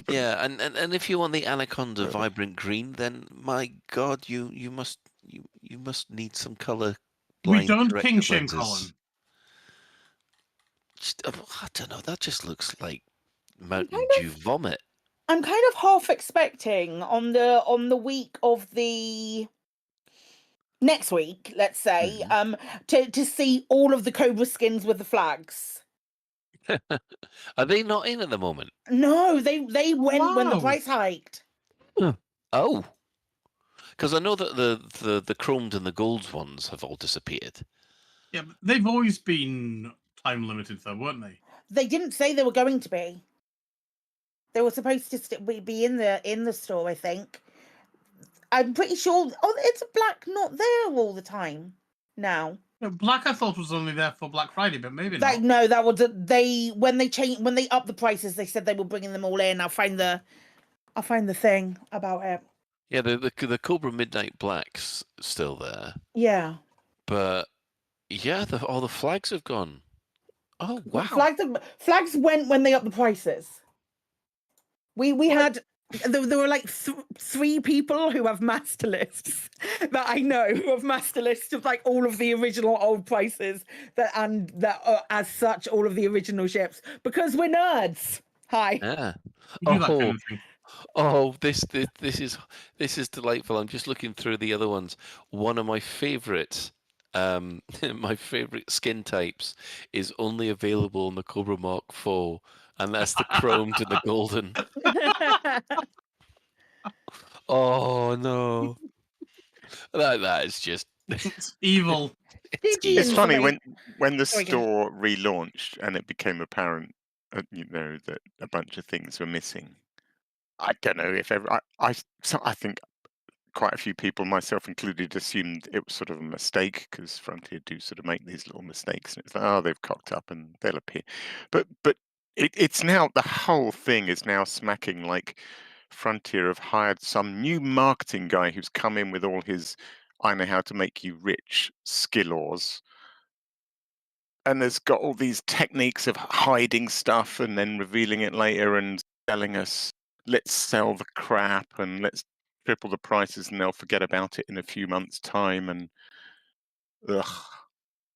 Yeah, and if you want the Anaconda Vibrant Green, then my God, you must need some color. We don't king shame Colin. I don't know. That just looks like Mountain Dew vomit. I'm kind of half expecting on the week of the next week, let's say, to see all of the Cobra skins with the flags. Are they not in at the moment? No, they went when the price hiked. Oh, because I know that the chromed and the golds ones have all disappeared. Yeah, but they've always been time limited, though, weren't they? They didn't say they were going to be. They were supposed to be in the store, I think. I'm pretty sure. Oh, it's black, not there all the time now. Black I thought was only there for Black Friday, but maybe not. No, that was when they upped the prices. They said they were bringing them all in. I'll find the thing about it. Yeah, the Cobra Midnight Black's still there. Yeah. But yeah, all the flags have gone. Oh wow! Flags went when they upped the prices. We had there were like 3 people who have master lists that I know who have master lists of like all of the original old prices that are as such all of the original ships because we're nerds. Hi. Yeah. We do that kind of thing. Oh, this is delightful. I'm just looking through the other ones. One of my favorites, my favorite skin types is only available in the Cobra Mark IV, and that's the chromed and the golden. Oh no, that is just it's evil. It's funny when the store relaunched and it became apparent, that a bunch of things were missing. I don't know if I think quite a few people, myself included, assumed it was sort of a mistake because Frontier do sort of make these little mistakes, and it's like, oh, they've cocked up and they'll appear. But it's now, the whole thing is now smacking like Frontier have hired some new marketing guy who's come in with all his "I know how to make you rich" skills, and has got all these techniques of hiding stuff and then revealing it later and telling us, let's sell the crap and let's triple the prices and they'll forget about it in a few months' time. And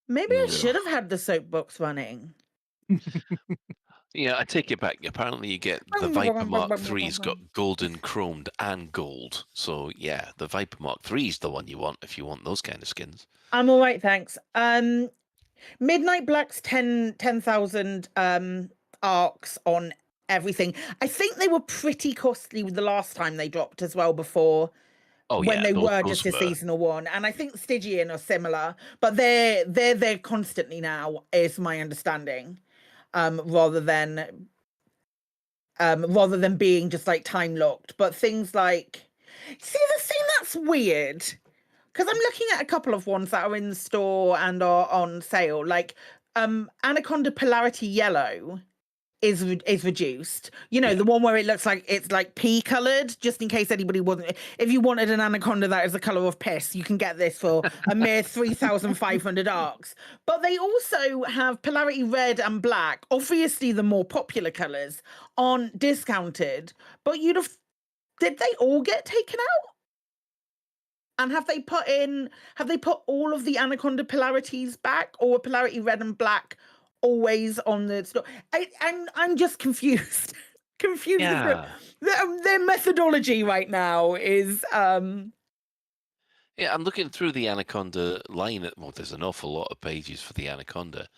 maybe I should have had the soapbox running. Yeah, I take it back. Apparently, you get the Viper Mark III's got golden, chromed, and gold. So yeah, the Viper Mark III is the one you want if you want those kind of skins. I'm all right, thanks. Midnight Black's 10,000 arcs on everything. I think they were pretty costly the last time they dropped as well before. When they were just a seasonal one, and I think Stygian are similar, but they're there constantly now, is my understanding. Rather than being just like time locked, but things like, see, the thing that's weird, because I'm looking at a couple of ones that are in the store and are on sale, like Anaconda Polarity Yellow is reduced. The one where it looks like it's like pea colored, just in case anybody wasn't. If you wanted an anaconda that is the color of piss, you can get this for a mere 3,500 arcs. But they also have Polarity Red and Black, obviously the more popular colors, on discounted. But did they all get taken out? And have they put all of the Anaconda polarities back, or Polarity Red and Black always on the store? I'm just confused. Yeah. Their methodology right now is Yeah, I'm looking through the Anaconda line. Well, there's an awful lot of pages for the Anaconda.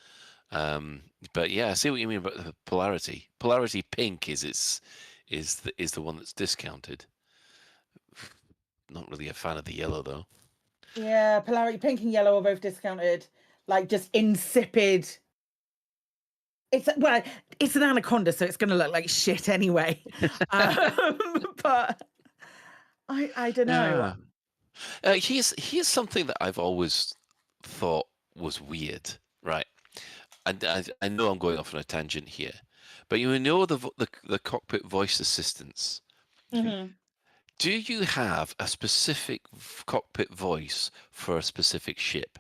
But yeah, I see what you mean about the polarity. Polarity pink is the one that's discounted. Not really a fan of the yellow though. Yeah, Polarity pink and yellow are both discounted. Like just insipid. It's an anaconda, so it's going to look like shit anyway. But I don't know. Here's something that I've always thought was weird, right? And I know I'm going off on a tangent here, but the cockpit voice assistants. Mm-hmm. Do you have a specific cockpit voice for a specific ship?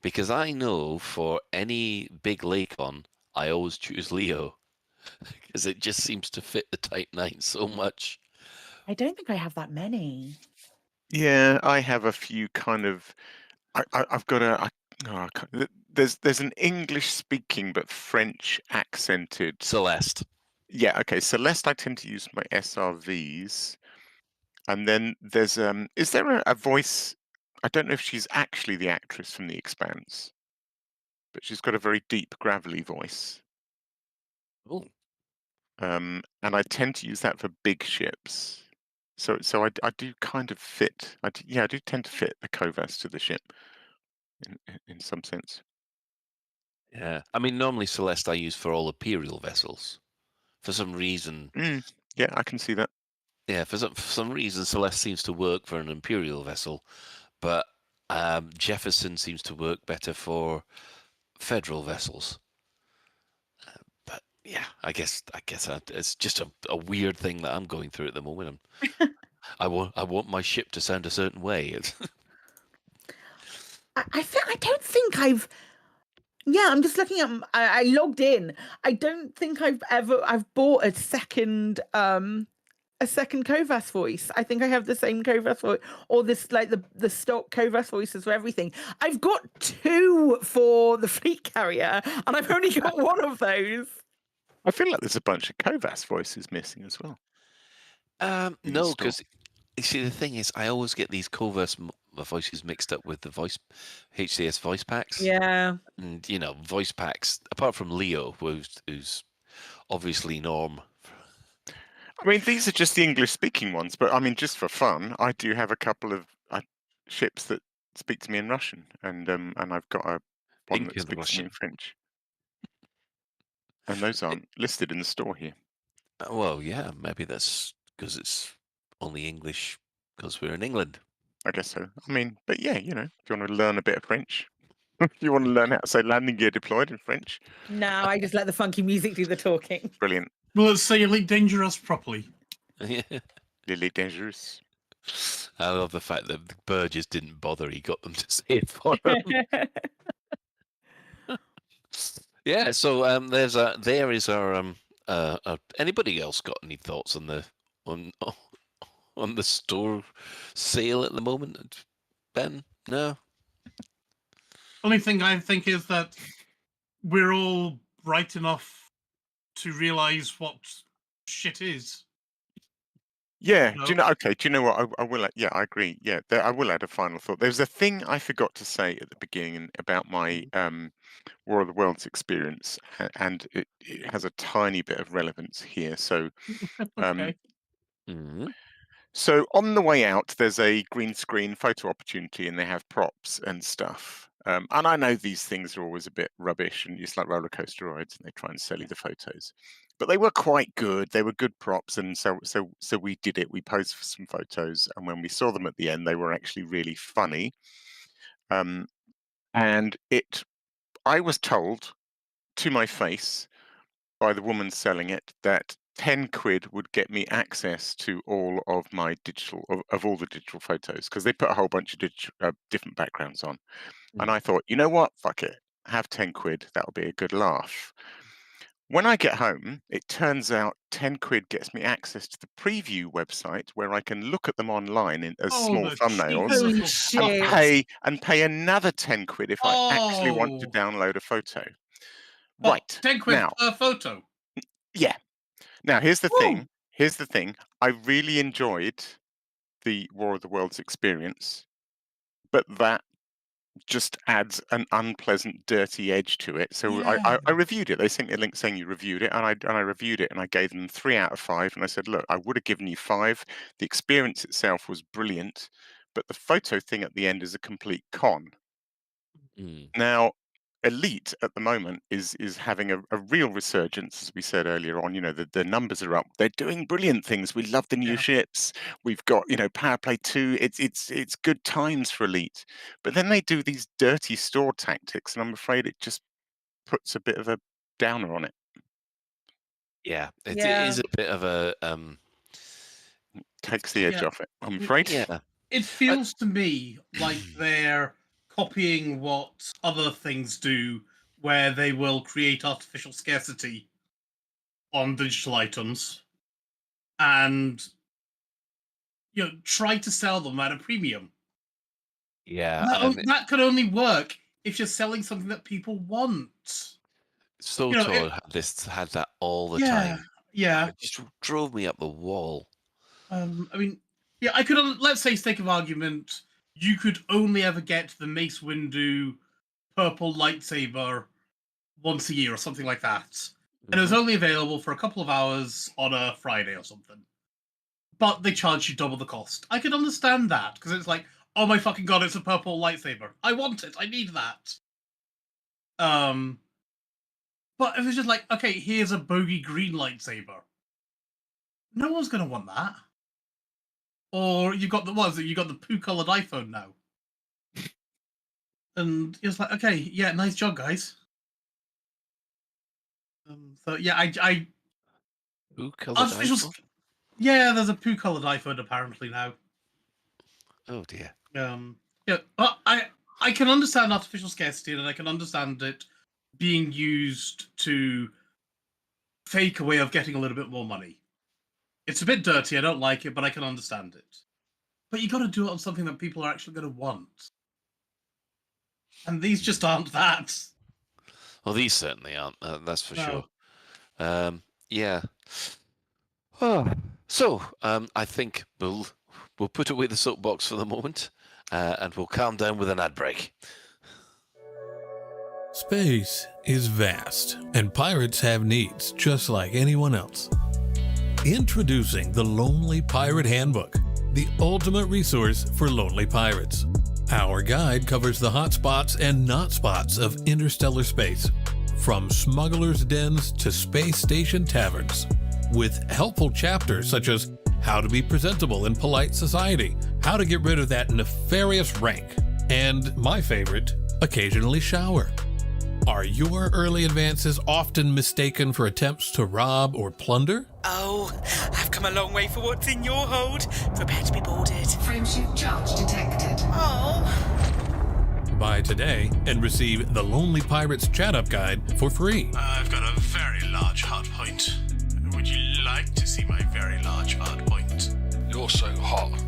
Because I know for any big lake on, I always choose Leo because it just seems to fit the Type 9 so much. I don't think I have that many. Yeah, I have a few kind of. I've got there's an English speaking but French accented Celeste. Yeah, okay. Celeste, I tend to use my SRVs, and then there's is there a voice? I don't know if she's actually the actress from The Expanse, but she's got a very deep, gravelly voice. Oh. And I tend to use that for big ships. So I do kind of fit. I do tend to fit the Kovas to the ship in some sense. Yeah, I mean, normally Celeste I use for all Imperial vessels. For some reason. Yeah, I can see that. Yeah, for some reason Celeste seems to work for an Imperial vessel, but Jefferson seems to work better for federal vessels. But yeah, I guess it's just a weird thing that I'm going through at the moment. I want my ship to sound a certain way. I don't think I've. Yeah, I'm just looking at. I logged in. I don't think I've bought a second Covas voice. I think I have the same Covas voice, or this like the stock Covas voices for everything. I've got 2 for the fleet carrier, and I've only got one of those. I feel like there's a bunch of Covas voices missing as well. No, because you see, the thing is, I always get these Covas voices mixed up with the HCS voice packs. Yeah. And voice packs, apart from Leo, who's obviously Norm. I mean, these are just the English-speaking ones, but I mean, just for fun, I do have a couple of ships that speak to me in Russian, and I've got one that speaks to me in French, and those aren't listed in the store here. Well, yeah, maybe that's because it's only English because we're in England. I guess so. I mean, but yeah, if you want to learn a bit of French, you want to learn how to say landing gear deployed in French. No, I just let the funky music do the talking. Brilliant. Well, let's say Elite Dangerous properly. Elite Dangerous. I love the fact that Burgess didn't bother. He got them to say it for him. Yeah, so there is our anybody else got any thoughts on the store sale at the moment? Ben? No? Only thing I think is that we're all bright enough to realise what shit is. Yeah. Do you know? Okay. Do you know what? I will. Yeah, I agree. Yeah, I will add a final thought. There's a thing I forgot to say at the beginning about my War of the Worlds experience, and it has a tiny bit of relevance here. So, Okay. So on the way out, there's a green screen photo opportunity, and they have props and stuff. And I know these things are always a bit rubbish, and it's like roller coaster rides, and they try and sell you the photos. But they were quite good. They were good props, and so we did it. We posed for some photos, and when we saw them at the end, they were actually really funny. And I was told to my face by the woman selling it that 10 quid would get me access to all of my of all the digital photos, because they put a whole bunch of different backgrounds on. And I thought, you know what? Fuck it. Have 10 quid. That'll be a good laugh. When I get home, it turns out 10 quid gets me access to the preview website where I can look at them online as small thumbnails and pay another 10 quid if I actually want to download a photo. Right. 10 quid per photo. Yeah. Now, here's the thing. Here's the thing. I really enjoyed the War of the Worlds experience, but that just adds an unpleasant, dirty edge to it. So I reviewed it. They sent me a link saying you reviewed it, and I reviewed it, and I gave them 3 out of 5. And I said, look, I would have given you 5. The experience itself was brilliant, but the photo thing at the end is a complete con. Now, Elite at the moment is having a real resurgence, as we said earlier on. The numbers are up. They're doing brilliant things. We love the new ships. We've got Power Play 2. It's good times for Elite, but then they do these dirty store tactics, and I'm afraid it just puts a bit of a downer on it. Yeah, it is a bit of a takes the edge off it, I'm afraid. Yeah, it feels to me like they're copying what other things do, where they will create artificial scarcity on digital items and try to sell them at a premium. Yeah, that could only work if you're selling something that people want. SOTOR had that all the time. Yeah, it just drove me up the wall. I mean, I could, let's say, sake of argument, you could only ever get the Mace Windu purple lightsaber once a year or something like that. And it was only available for a couple of hours on a Friday or something. But they charge you double the cost. I could understand that, because it's like, oh my fucking god, it's a purple lightsaber. I want it. I need that. But if it's just like, okay, here's a bogey green lightsaber. No one's going to want that. Or you've got the poo-coloured iPhone now. And it's like, okay, yeah, nice job, guys. So yeah, I Poo-coloured artificial. iPhone? Yeah, there's a poo-colored iPhone apparently now. Oh dear. Yeah, but I can understand artificial scarcity, and I can understand it being used to fake a way of getting a little bit more money. It's a bit dirty. I don't like it, but I can understand it. But you got to do it on something that people are actually going to want, and these just aren't that. Well, these certainly aren't. That's for No. sure. Yeah. Oh. So I think we'll put away the soapbox for the moment, and we'll calm down with an ad break. Space is vast, and pirates have needs just like anyone else. Introducing the Lonely Pirate Handbook, the ultimate resource for lonely pirates. Our guide covers the hot spots and not spots of interstellar space, from smugglers' dens to space station taverns, with helpful chapters such as how to be presentable in polite society, how to get rid of that nefarious rank, and my favorite, occasionally shower. Are your early advances often mistaken for attempts to rob or plunder? Oh, I've come a long way for what's in your hold. Prepare to be boarded. Frameshift charge detected. Oh. Buy today and receive the Lonely Pirates Chat-Up Guide for free. I've got a very large hard point. Would you like to see my very large hard point? You're so hot.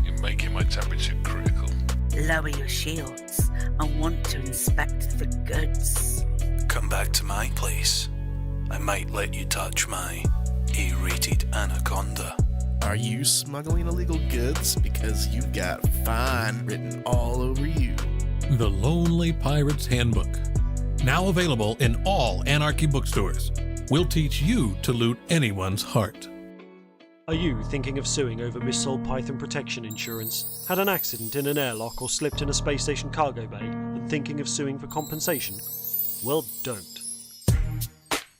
You're making my temperature critical. Lower your shields. I want to inspect the goods. Come back to my place. I might let you touch my A-rated anaconda. Are you smuggling illegal goods? Because you've got fine written all over you. The Lonely Pirates Handbook. Now available in all Anarchy bookstores. We'll teach you to loot anyone's heart. Are you thinking of suing over missold Python protection insurance? Had an accident in an airlock or slipped in a space station cargo bay and thinking of suing for compensation? Well, don't.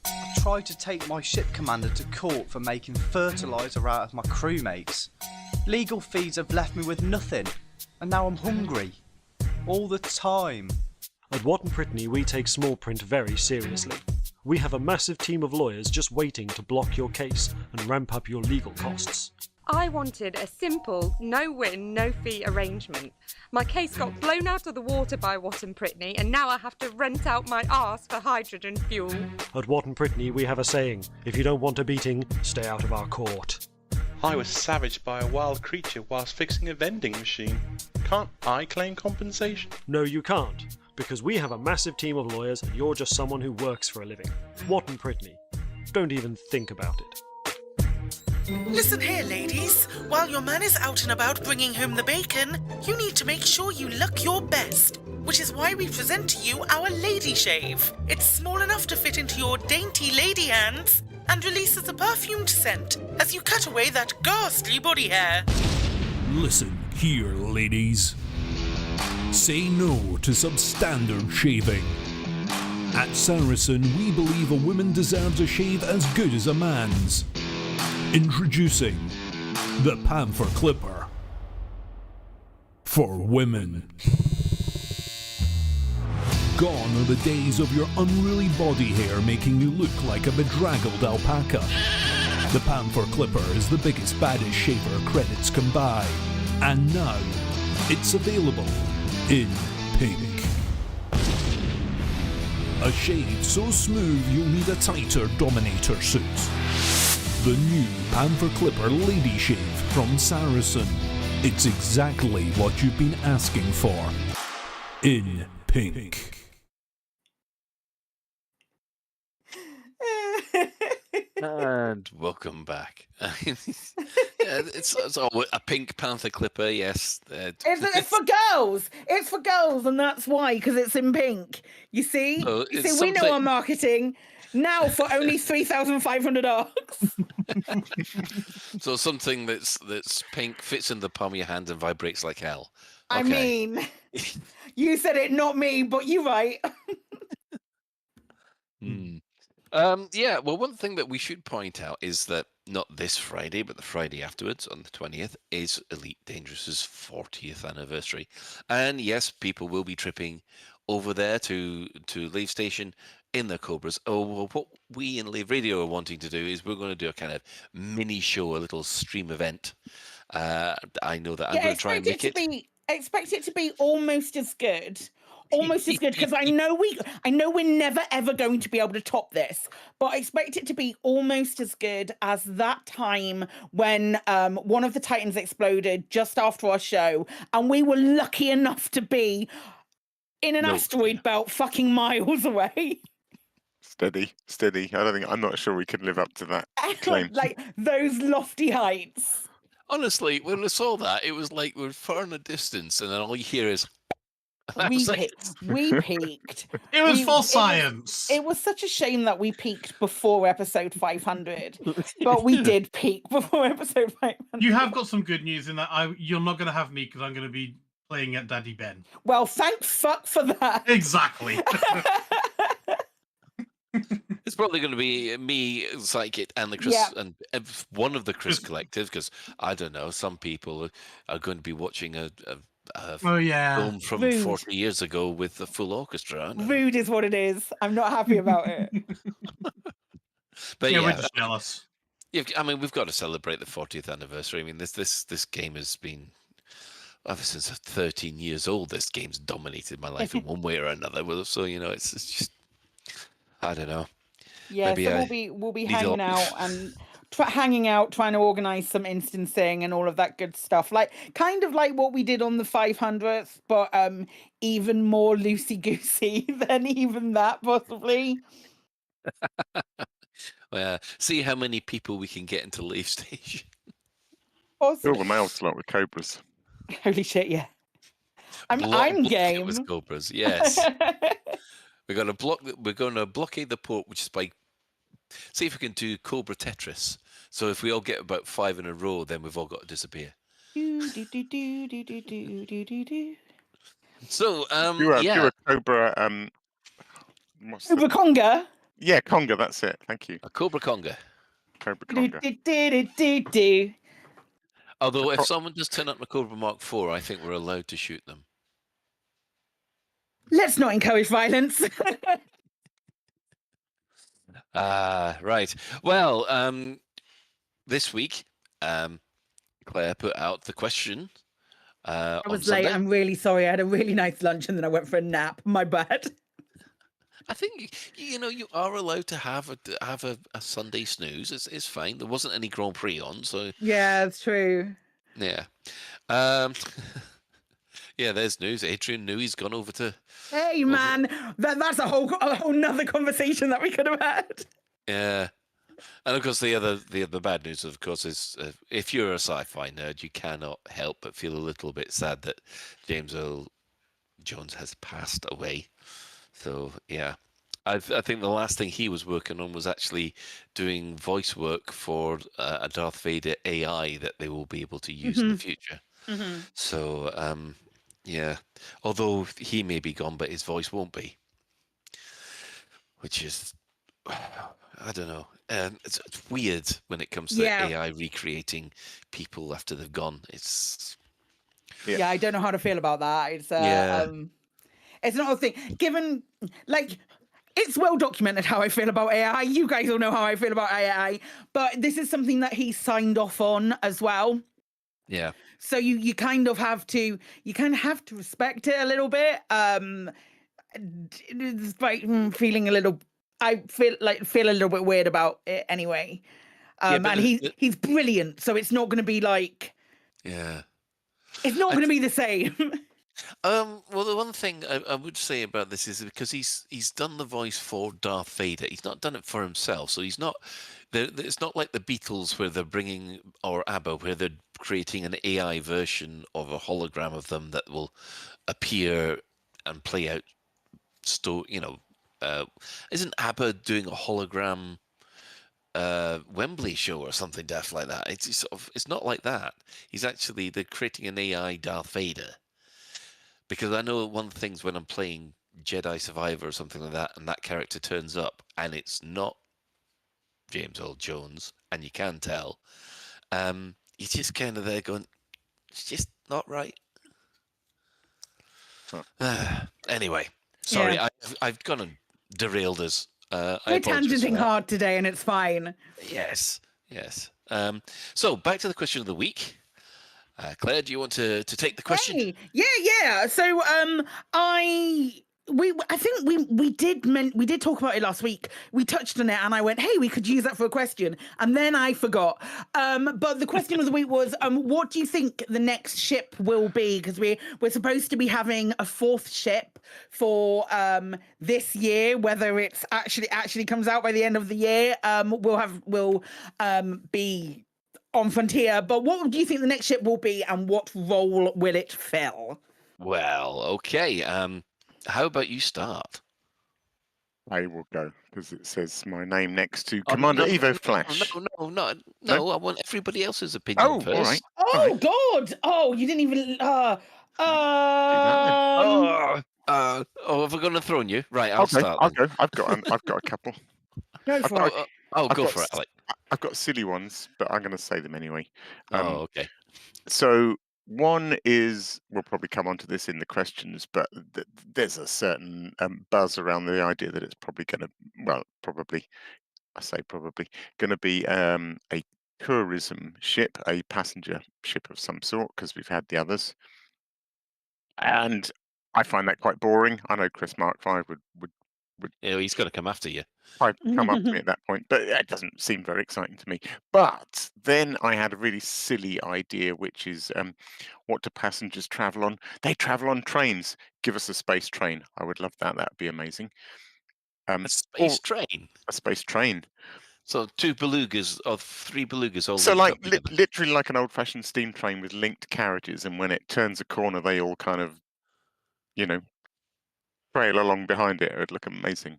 I tried to take my ship commander to court for making fertiliser out of my crewmates. Legal fees have left me with nothing, and now I'm hungry. All the time. At Watt & Brittany, we take small print very seriously. We have a massive team of lawyers just waiting to block your case and ramp up your legal costs. I wanted a simple, no-win, no-fee arrangement. My case got blown out of the water by Watt & Brittany, and now I have to rent out my arse for hydrogen fuel. At Watt & Brittany, we have a saying, if you don't want a beating, stay out of our court. I was savaged by a wild creature whilst fixing a vending machine. Can't I claim compensation? No, you can't, because we have a massive team of lawyers and you're just someone who works for a living. Watt & Brittany. Don't even think about it. Listen here, ladies. While your man is out and about bringing home the bacon, you need to make sure you look your best. Which is why we present to you our Lady Shave. It's small enough to fit into your dainty lady hands and releases a perfumed scent as you cut away that ghastly body hair. Listen here, ladies. Say no to substandard shaving. At Saracen, we believe a woman deserves a shave as good as a man's. Introducing the Panther Clipper. For women. Gone are the days of your unruly body hair making you look like a bedraggled alpaca. The Panther Clipper is the biggest, baddest shaver credits can buy. And now, it's available in pink. A shave so smooth you'll need a tighter Dominator suit. The new Panther Clipper Lady Shave from Saracen. It's exactly what you've been asking for. In pink. And welcome back. it's all a pink Panther Clipper, yes. It's for girls. It's for girls, and that's why, because it's in pink. You see? Oh, You see, we know our marketing. Now for only 3,500 arcs. So something that's pink, fits in the palm of your hand and vibrates like hell. Okay. I mean, you said it, not me, but you're right. Yeah, well, one thing that we should point out is that not this Friday, but the Friday afterwards, on the 20th, is Elite Dangerous's 40th anniversary. And yes, people will be tripping over there to Lave Station in their Cobras. Oh, well, what we in Lave Radio are wanting to do is we're going to do a kind of mini show, a little stream event. I know that I'm going to try and make it. Expect it to be almost as good. Almost as good, because I know we're never ever going to be able to top this, but I expect it to be almost as good as that time when one of the Titans exploded just after our show, and we were lucky enough to be in an asteroid belt fucking miles away. Steady. I'm not sure we can live up to that claim. Like those lofty heights. Honestly, when I saw that, it was like we're far in the distance, and then all you hear is. We peaked. It was for science. It was such a shame that we peaked before episode 500, but we did peak before episode 500. You have got some good news in that you're not going to have me because I'm going to be playing at Daddy Ben. Well, thank fuck for that. Exactly. It's probably going to be me, Psychic, and the Chris, and one of the Chris Collective, because I don't know, some people are going to be watching a film from 40 years ago with the full orchestra. Rude is what it is. I'm not happy about it. But we're just jealous. I mean, we've got to celebrate the 40th anniversary. I mean, this game has been ever since 13 years old. This game's dominated my life in one way or another. So it's just I don't know. Yeah, maybe so we'll be hanging out and trying to organize some instancing and all of that good stuff, kind of like what we did on the 500th, but even more loosey goosey than even that, possibly. Well, see how many people we can get into Lave Station. Fill the mail slot with Cobras. Holy shit! Yeah, I'm game with Cobras. Yes, we're going to blockade the port, which is by. See if we can do Cobra Tetris. So if we all get about 5 in a row, then we've all got to disappear. So, do a Cobra. Cobra Conga. Yeah, Conga. That's it. Thank you. A Cobra Conga. Cobra Conga. Although, if someone does turn up in a Cobra Mark IV, I think we're allowed to shoot them. Let's not encourage violence. Right. Well, this week, Claire put out the question. I was late. I'm really sorry. I had a really nice lunch and then I went for a nap. My bad. I think you are allowed to have a Sunday snooze. It's fine. There wasn't any Grand Prix on, so yeah, that's true. Yeah. Yeah, there's news. Adrian knew he's gone over to. Hey man, that's a whole nother conversation that we could have had. Yeah, and of course the bad news, of course, is if you're a sci-fi nerd, you cannot help but feel a little bit sad that James Earl Jones has passed away. So yeah, I think the last thing he was working on was actually doing voice work for a Darth Vader AI that they will be able to use in the future. Mm-hmm. So yeah, although he may be gone, but his voice won't be, which is I don't know. It's weird when it comes to AI recreating people after they've gone. It's yeah, I don't know how to feel about that. It's not a thing. Given it's well documented how I feel about AI. You guys all know how I feel about AI, but this is something that he signed off on as well. Yeah. So you kind of have to respect it a little bit. Despite feeling a little, I feel a little bit weird about it anyway. And he's brilliant, so it's not going to be like. Yeah. It's not going to be the same. Well, the one thing I would say about this is because he's done the voice for Darth Vader. He's not done it for himself, so he's not. It's not like the Beatles where they're bringing, or ABBA, where they're creating an AI version of a hologram of them that will appear and play out. Isn't ABBA doing a hologram Wembley show or something daft like that? It's not like that. They're creating an AI Darth Vader. Because I know one of the things when I'm playing Jedi Survivor or something like that, and that character turns up, and it's not James Earl Jones, and you can tell. You're just kind of there going, it's just not right. Anyway, sorry, Yeah. I've gone and derailed us. We're tangenting hard today, and it's fine. Yes. So back to the question of the week. Claire, do you want to take the question? Hey, yeah. So I think we did talk about it last week. We touched on it, and I went, "Hey, we could use that for a question," and then I forgot. But the question of the week was, what do you think the next ship will be? Because we're supposed to be having a fourth ship for this year. Whether it's actually comes out by the end of the year, we'll be on Frontier. But what do you think the next ship will be, and what role will it fill? Well, okay. How about you start? I will go because it says my name next to Commander Evo Flash. No, I want everybody else's opinion first. All right. Oh God! Oh, you didn't even. Have I gone and thrown you? Right, I'll start. I'll go. I've got a couple. Go for it. Go for it, Alec. I've got silly ones, but I'm going to say them anyway. Okay. So one is, we'll probably come on to this in the questions, but there's a certain buzz around the idea that it's probably going to, going to be a tourism ship, a passenger ship of some sort, because we've had the others. And I find that quite boring. I know Chris Mark V would he's got to come after you. Come up to me at that point, but that doesn't seem very exciting to me. But then I had a really silly idea, which is what do passengers travel on? They travel on trains. Give us a space train. I would love that. That'd be amazing. A space train? A space train. So 2 belugas or 3 belugas all So linked like up together. literally like an old-fashioned steam train with linked carriages, and when it turns a corner, they all kind of, trail along behind it. It would look amazing.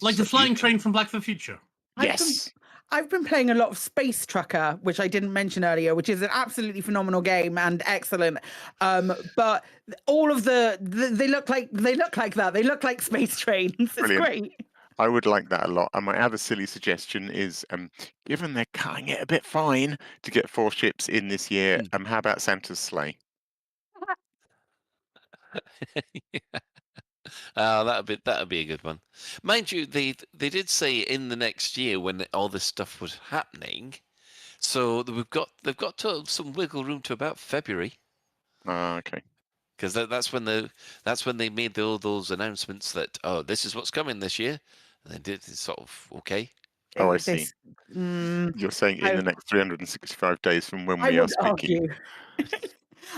Like the flying train from Back to the Future. Yes. I've been playing a lot of Space Trucker, which I didn't mention earlier, which is an absolutely phenomenal game and excellent. But all of they look like that. They look like space trains. It's Brilliant. great. I would like that a lot. And my other silly suggestion is, given they're cutting it a bit fine to get 4 ships in this year, how about Santa's sleigh? That'd be a good one. Mind you, they did say in the next year when all this stuff was happening, so they've got some wiggle room to about February. Okay. Because that's when they made all those announcements that this is what's coming this year, and they did sort of okay. Oh, I see. You're saying in the next 365 days from when we are speaking.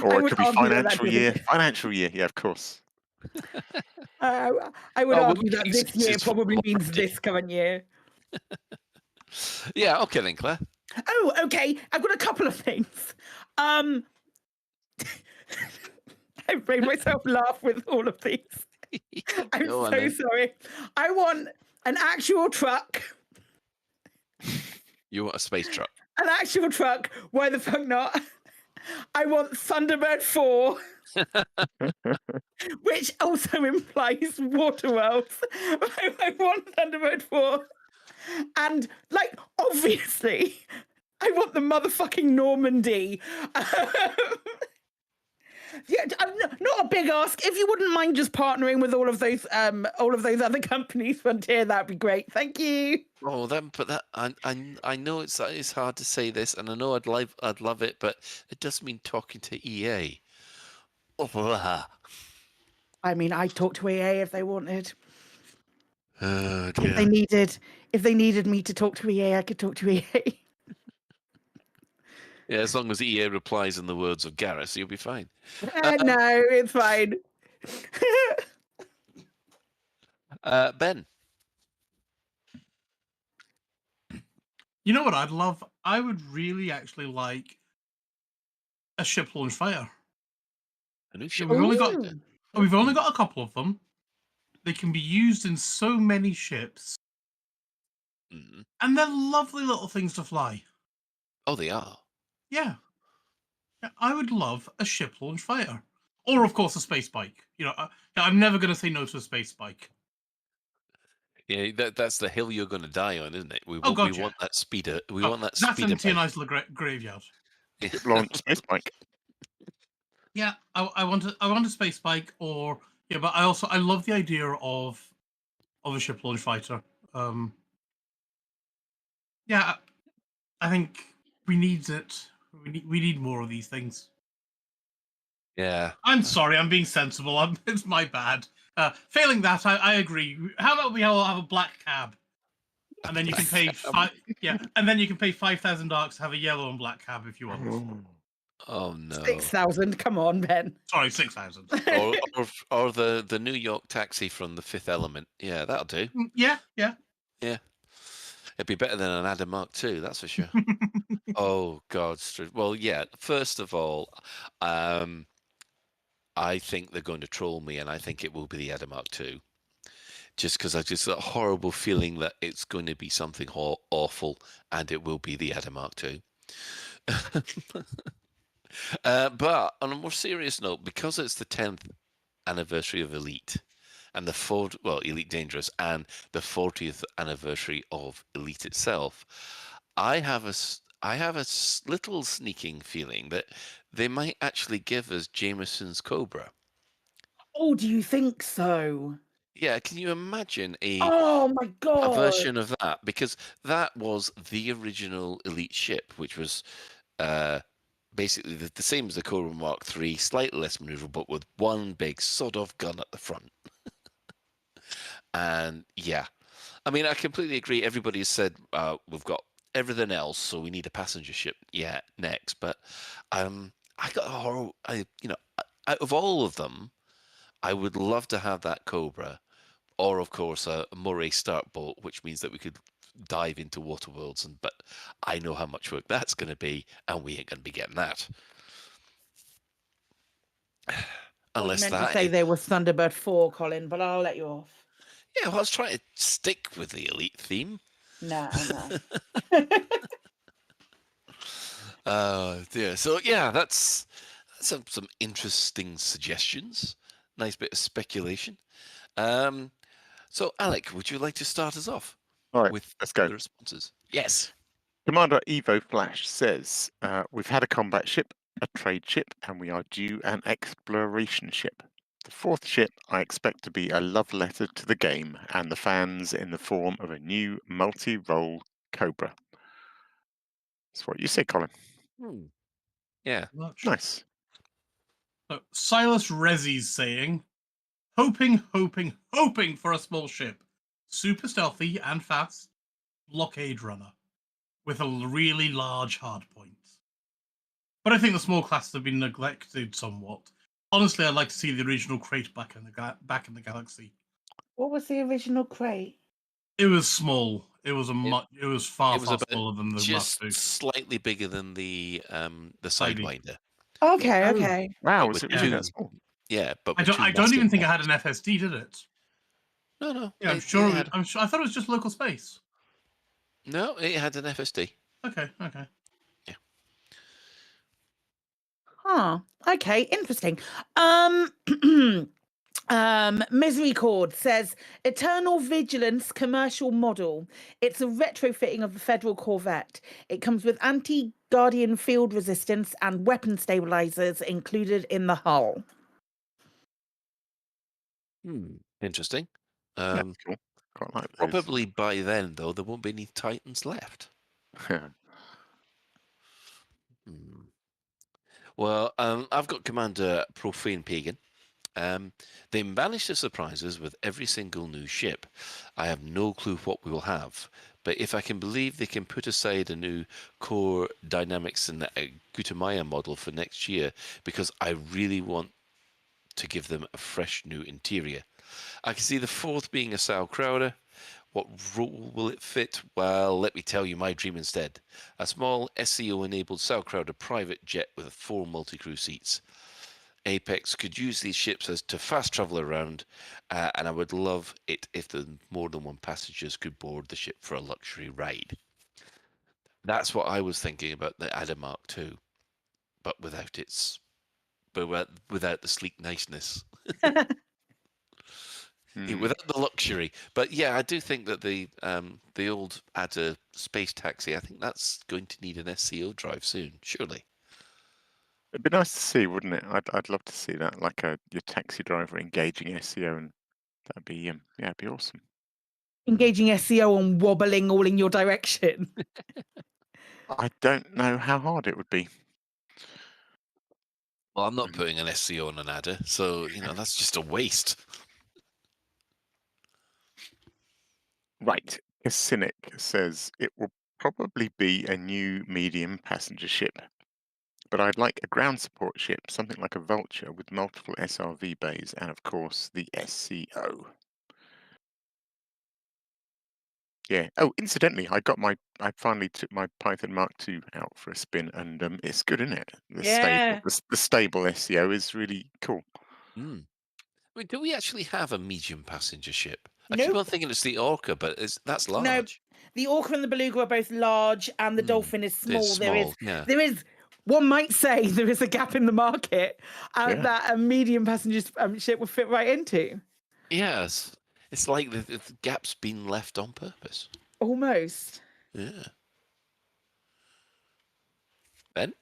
Or it could be financial year. Financial year, yeah, of course. I would argue that this year probably means this current year. Yeah, okay then, Claire. Oh, okay. I've got a couple of things. I made myself laugh with all of these. I'm so sorry. I want an actual truck. You want a space truck? An actual truck. Why the fuck not? I want Thunderbird 4. Which also implies Waterworld. I want Thunderbird 4. And, obviously, I want the motherfucking Normandy. Yeah, not a big ask. If you wouldn't mind just partnering with all of those other companies, Frontier, that'd be great. Thank you. Oh, I know it's hard to say this, and I know I'd love it, but it does mean talking to EA. Oh, I mean, I'd talk to EA if they wanted. Dear. If they needed me to talk to EA, I could talk to EA. Yeah, as long as EA replies in the words of Gareth, you'll be fine. No, it's fine. Ben. You know what I'd love? I would really actually like a ship launch fighter. A new ship. We've only got a couple of them. They can be used in so many ships. And they're lovely little things to fly. Oh, they are. Yeah. I would love a ship launch fighter. Or, of course, a space bike. I'm never going to say no to a space bike. Yeah, that's the hill you're going to die on, isn't it? We Oh, want, God, we yeah. want that speeder. We Oh, want that that's speeder. empty a bike. nice little graveyard. Launch space bike. Yeah, I want a space bike, or yeah, but I love the idea of a ship launch fighter. Yeah, I think we need it. We need more of these things. Yeah. I'm sorry, I'm being sensible. It's my bad. Failing that, I agree. How about we all have a black cab, and then you can pay and then you can pay 5,000 arcs to have a yellow and black cab if you want. Oh no. 6,000. Come on, Ben. Sorry, 6,000. or the New York taxi from The Fifth Element. Yeah, that'll do. Yeah. Yeah. It'd be better than an Adam Mark II, that's for sure. Oh God. Well, yeah. First of all, I think they're going to troll me, and I think it will be the Adam Mark II. Just because I just got a horrible feeling that it's going to be something awful, and it will be the Adam Mark II. But on a more serious note, because it's the 10th anniversary of Elite, and Elite Dangerous, and the 40th anniversary of Elite itself, I have a little sneaking feeling that they might actually give us Jameson's Cobra. Oh, do you think so? Yeah, can you imagine Oh my God. a version of that? Because that was the original Elite ship, which was basically the same as the Cobra Mark III, slightly less maneuverable, but with one big sod-off gun at the front. And yeah, I mean, I completely agree. Everybody has said we've got everything else, so we need a passenger ship. Yeah, next. But I got a horror. Out of all of them, I would love to have that Cobra, or of course a Moray start boat, which means that we could dive into water worlds. But I know how much work that's going to be, and we ain't going to be getting that. Unless I meant that to say there was Thunderbird 4, Colin, but I'll let you off. Yeah, well, I was trying to stick with the Elite theme. No. Dear. So yeah, that's some interesting suggestions. Nice bit of speculation. So Alec, would you like to start us off? All right, with let's go. The responses. Yes. Commander Evo Flash says, we've had a combat ship, a trade ship, and we are due an exploration ship. The fourth ship I expect to be a love letter to the game and the fans in the form of a new multi-role Cobra. That's what you say, Colin. Yeah. Nice. So, Silas Rezzi's saying, hoping for a small ship. Super stealthy and fast. Blockade runner. With a really large hard point. But I think the small classes have been neglected somewhat. Honestly, I'd like to see the original crate back in the galaxy. What was the original crate? It was small. It was far smaller than the just Mark II. slightly bigger than the Sidewinder. Okay. Wow, But was with it really two- that small? Yeah, but I with don't two even think it massive had an FSD, did it? No. Yeah, I'm sure. I thought it was just local space. No, it had an FSD. Okay. Huh. Okay, interesting. Misery Cord says Eternal Vigilance commercial model. It's a retrofitting of the Federal Corvette. It comes with anti-Guardian field resistance and weapon stabilizers included in the hull. Interesting. That's cool. Quite like those. Probably by then, though, there won't be any Titans left. Well, I've got Commander Profane Pagan. They manage to surprise us with every single new ship. I have no clue what we will have, but if I can believe they can put aside a new core dynamics and a Gutamaya model for next year, because I really want to give them a fresh new interior. I can see the fourth being a Sal Crowder. What role will it fit? Well, let me tell you my dream instead. A small SEO-enabled Sal Crowder private jet with 4 multi-crew seats. Apex could use these ships as to fast travel around, and I would love it if more than one passengers could board the ship for a luxury ride. That's what I was thinking about the Adam Mark II, but without the sleek niceness. without the luxury. But yeah, I do think that the old Adder space taxi, I think that's going to need an SCO drive soon, surely. It'd be nice to see, wouldn't it? I'd love to see that, like your taxi driver engaging SEO, and that'd be it'd be awesome. Engaging SEO and wobbling all in your direction. I don't know how hard it would be. Well, I'm not putting an SCO on an Adder, so that's just a waste. Right. A cynic says it will probably be a new medium passenger ship, but I'd like a ground support ship, something like a Vulture with multiple SRV bays and, of course, the SCO. Yeah. Oh, incidentally, I finally took my Python Mark II out for a spin, and it's good, isn't it? The stable SEO is really cool. I mean, do we actually have a medium passenger ship? I Nope. keep on thinking it's the Orca, but that's large. No, the Orca and the Beluga are both large, and the Dolphin is small. It's small, yeah. There is. One might say there is a gap in the market that a medium passenger ship would fit right into. Yes. It's like the gap's been left on purpose. Almost. Yeah. Ben?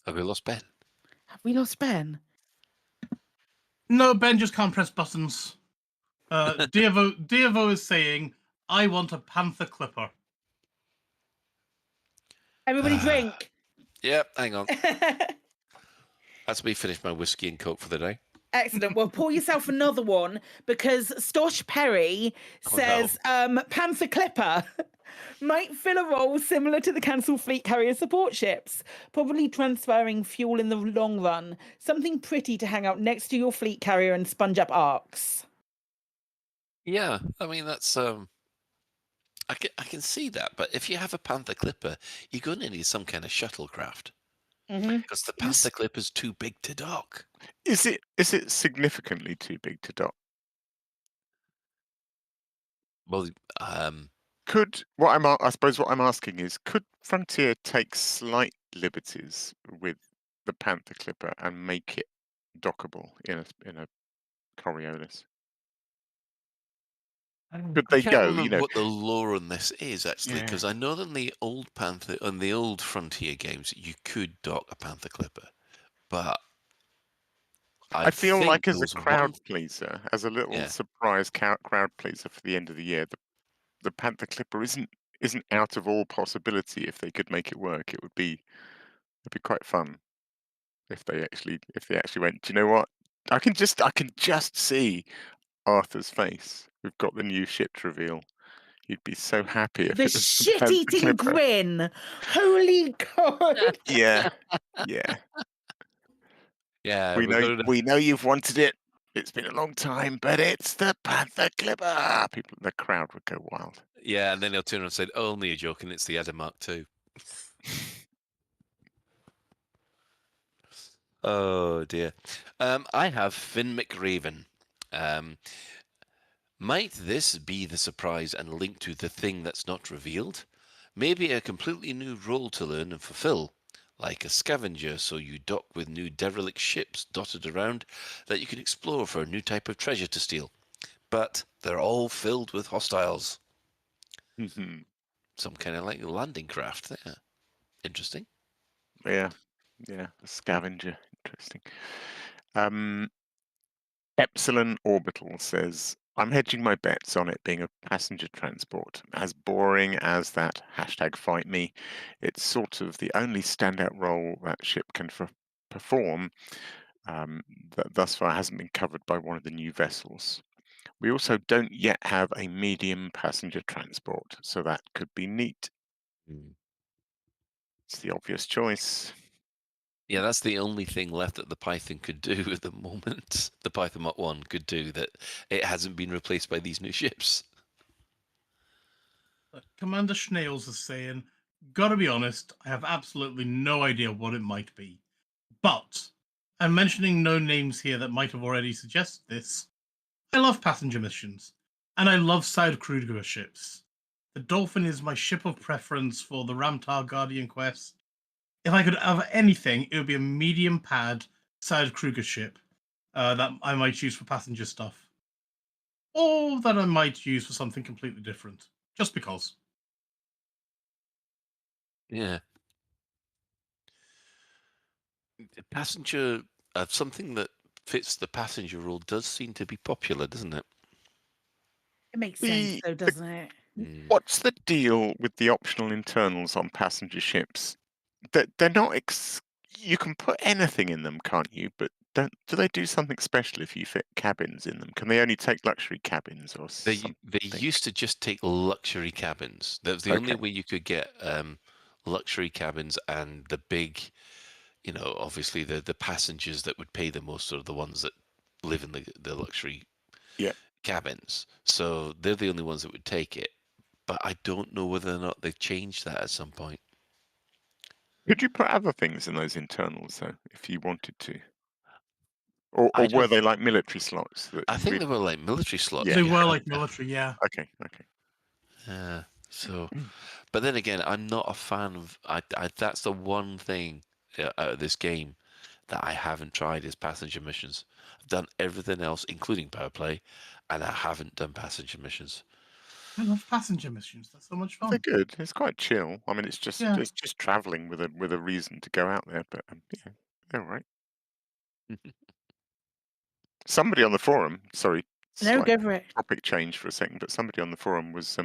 Have we lost Ben? Have we lost Ben? No, Ben just can't press buttons. Deavo is saying, I want a Panther Clipper. Everybody drink. Yep, hang on. That's me finished my whiskey and coke for the day. Excellent. Well, pour yourself another one, because Stosh Perry says Panther Clipper might fill a role similar to the cancelled fleet carrier support ships, probably transferring fuel in the long run. Something pretty to hang out next to your fleet carrier and sponge up arcs. Yeah, I mean, that's... I can see that, but if you have a Panther Clipper, you're going to need some kind of shuttlecraft. Because the Panther Clipper's too big to dock. Is it significantly too big to dock? Well, I suppose what I'm asking is, could Frontier take slight liberties with the Panther Clipper and make it dockable in a Coriolis? Could they I can't go? remember what the lore on this is, actually, because Yeah. I know that in the old Panther, on the old Frontier games, you could dock a Panther Clipper, but I feel like think as there a was crowd one... pleaser, as a little surprise crowd pleaser for the end of the year, the Panther Clipper isn't out of all possibility. If they could make it work, it'd be quite fun. If they actually went, do you know what? I can just see Arthur's face. We've got the new ship to reveal. He'd be so happy if The it was the Panther shit-eating Clipper. grin. Holy God. Yeah. Yeah, We know you've wanted it. It's been a long time, but it's the Panther Clipper. The crowd would go wild. Yeah, and then he'll turn around and say, only a joke, and it's the Adder Mark II. Oh, dear. I have Finn McRaven. Might this be the surprise and link to the thing that's not revealed? Maybe a completely new role to learn and fulfill, like a scavenger, so you dock with new derelict ships dotted around that you can explore for a new type of treasure to steal. But they're all filled with hostiles. Some kind of like landing craft there. Interesting. Yeah, a scavenger. Interesting. Epsilon Orbital says, I'm hedging my bets on it being a passenger transport. As boring as that #FightMe, it's sort of the only standout role that ship can perform that thus far hasn't been covered by one of the new vessels. We also don't yet have a medium passenger transport, so that could be neat. It's the obvious choice. Yeah, that's the only thing left that the Python could do at the moment. The Python Mark 1 could do that it hasn't been replaced by these new ships. Commander Schnails is saying, gotta be honest, I have absolutely no idea what it might be. But I'm mentioning no names here that might have already suggested this. I love passenger missions, and I love side crew ships. The Dolphin is my ship of preference for the Ramtar Guardian quest. If I could have anything, it would be a medium pad standard Kruger ship that I might use for passenger stuff, or that I might use for something completely different, just because. Yeah. Passenger, something that fits the passenger role does seem to be popular, doesn't it? It makes sense, though, doesn't it? What's the deal with the optional internals on passenger ships? They're not. You can put anything in them, can't you? But do they do something special if you fit cabins in them? Can they only take luxury cabins or something? They used to just take luxury cabins. That was the only way you could get luxury cabins, and the big, obviously the passengers that would pay the most are the ones that live in the luxury cabins. So they're the only ones that would take it. But I don't know whether or not they've changed that at some point. Could you put other things in those internals, though, if you wanted to? Or were they like military slots? I think they were like military slots. They were like military, yeah. Okay. Yeah. So, but then again, I'm not a fan of. That's the one thing out of this game that I haven't tried is passenger missions. I've done everything else, including power play, and I haven't done passenger missions. I love passenger missions. That's so much fun. They're good. It's quite chill. I mean, it's just traveling with a reason to go out there. But yeah, they're all right. Somebody on the forum, sorry, No, go for it. topic change for a second, but somebody on the forum was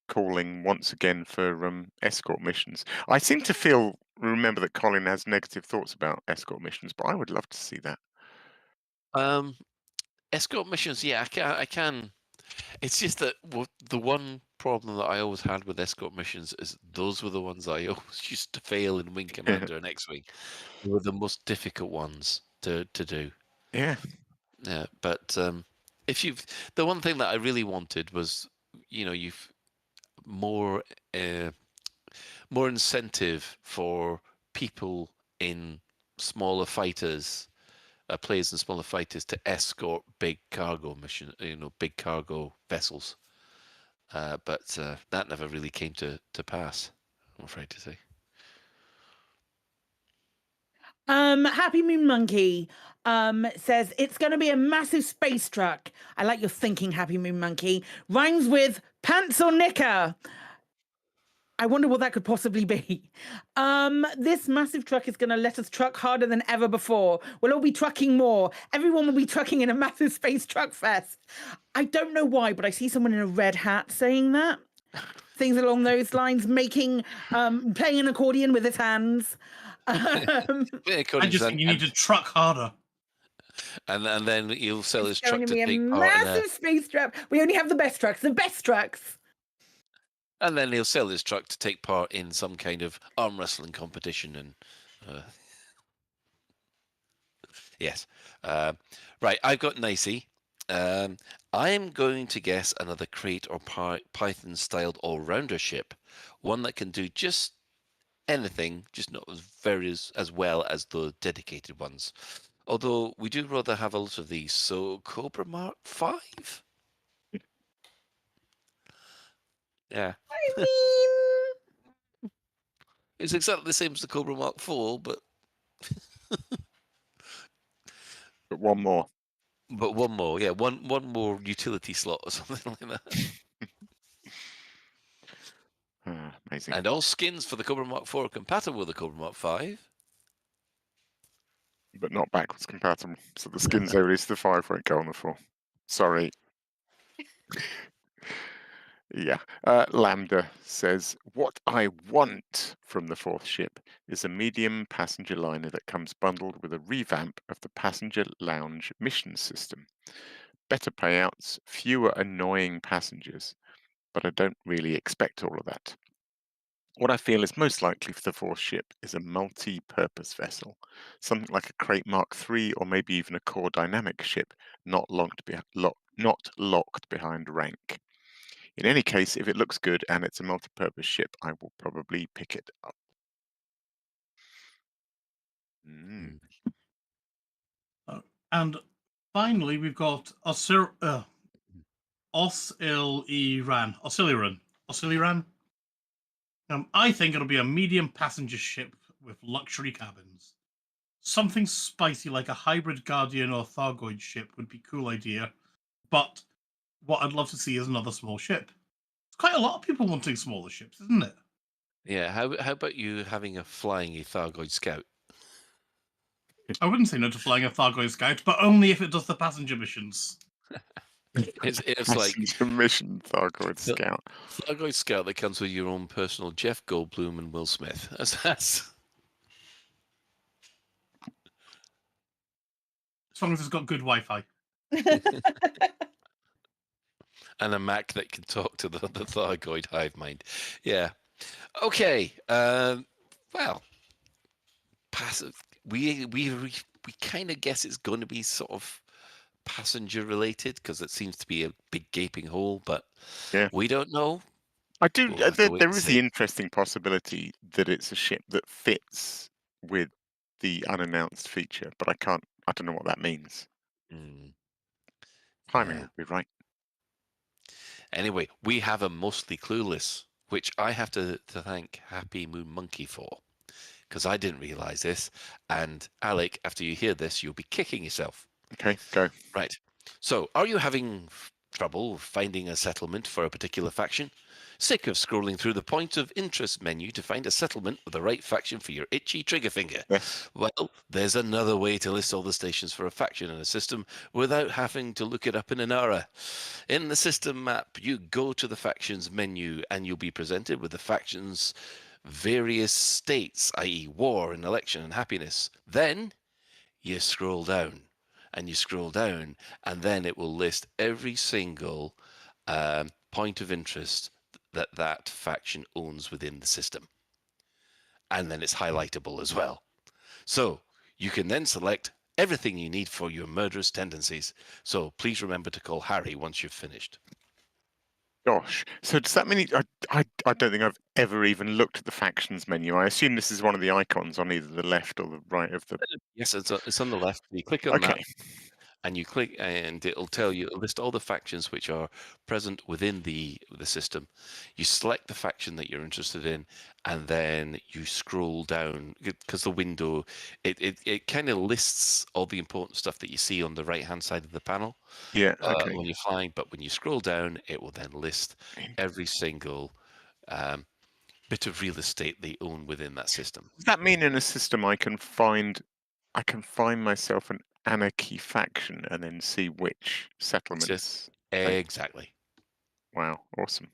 calling once again for escort missions. I seem to remember that Colin has negative thoughts about escort missions, but I would love to see that. Escort missions, yeah, I can. It's just that the one problem that I always had with escort missions is those were the ones that I always used to fail in Wing Commander and X-Wing. They were the most difficult ones to do. Yeah. Yeah, but the one thing that I really wanted was, you've more incentive for people in smaller fighters, players in smaller fighters to escort big cargo big cargo vessels. But that never really came to pass, I'm afraid to say. Happy Moon Monkey says it's going to be a massive space truck. I like your thinking, Happy Moon Monkey. Rhymes with pants or knicker. I wonder what that could possibly be. This massive truck is going to let us truck harder than ever before. We'll all be trucking more. Everyone will be trucking in a massive space truck fest. I don't know why, but I see someone in a red hat saying that. Things along those lines, playing an accordion with his hands. I just think you need to truck harder. And then he'll sell his It's truck going to to be a take part in massive space truck. We only have the best trucks. And then he'll sell his truck to take part in some kind of arm wrestling competition. And yes, right. I've got Nicey. I'm going to guess another crate or Python-styled all-rounder ship, one that can do just anything, just not as well as the dedicated ones. Although we do rather have a lot of these. So Cobra Mark 5. Yeah. I mean, it's exactly the same as the Cobra Mark 4, but one more. But one more, yeah, one more utility slot or something like that. Amazing. And all skins for the Cobra Mark 4 are compatible with the Cobra Mark 5. But not backwards compatible. So the skins they release the 5 won't go on the 4. Sorry. Yeah. Lambda says, what I want from the 4th ship is a medium passenger liner that comes bundled with a revamp of the passenger lounge mission system. Better payouts, fewer annoying passengers, but I don't really expect all of that. What I feel is most likely for the 4th ship is a multi-purpose vessel, something like a Crate Mark III or maybe even a core dynamic ship, not locked behind rank. In any case, if it looks good and it's a multi-purpose ship, I will probably pick it up. And finally, we've got Osiliran. I think it'll be a medium passenger ship with luxury cabins. something spicy like a hybrid Guardian or Thargoid ship would be a cool idea. But what I'd love to see is another small ship. It's quite a lot of people wanting smaller ships, isn't it? Yeah, how about you having a flying Thargoid scout? I wouldn't say no to flying a Thargoid scout, but only if it does the passenger missions. It's like Passenger mission Thargoid Scout. Thargoid Scout that comes with your own personal Jeff Goldblum and Will Smith. That's As long as it's got good Wi-Fi. and a Mac that can talk to the Thargoid hive mind. Yeah. Okay. Well, passive. We kind of guess it's going to be sort of passenger related because it seems to be a big gaping hole, but we don't know. I do. We'll have to wait There and is see. the interesting possibility that it's a ship that fits with the unannounced feature, but I don't know what that means. Timing would be right. Anyway, we have a mostly clueless, which I have to thank Happy Moon Monkey for, because I didn't realize this. And Alec, after you hear this, you'll be kicking yourself. Okay, go. Right. So, are you having trouble finding a settlement for a particular faction? Sick of scrolling through the point of interest menu to find a settlement with the right faction for your itchy trigger finger? Yes. Well, there's another way to list all the stations for a faction in a system without having to look it up in an hour. In the system map, you go to the factions menu and you'll be presented with the factions' various states, i.e. war and election and happiness. Then you scroll down and you scroll down, and then it will list every single point of interest that faction owns within the system. And then it's highlightable as well. So you can then select everything you need for your murderous tendencies. So please remember to call Harry once you've finished. Gosh. So does that mean I don't think I've ever even looked at the factions menu? I assume this is one of the icons on either the left or the right of the. Yes, it's on the left. You click on that. And you click, and it'll tell you, it'll list all the factions which are present within the system. You select the faction that you're interested in, and then you scroll down because the window it kind of lists all the important stuff that you see on the right hand side of the panel. Yeah. Okay. When you're flying, but when you scroll down, it will then list every single bit of real estate they own within that system. Does that mean in a system I can find myself an anarchy faction and then see which settlements? Exactly. Wow, awesome.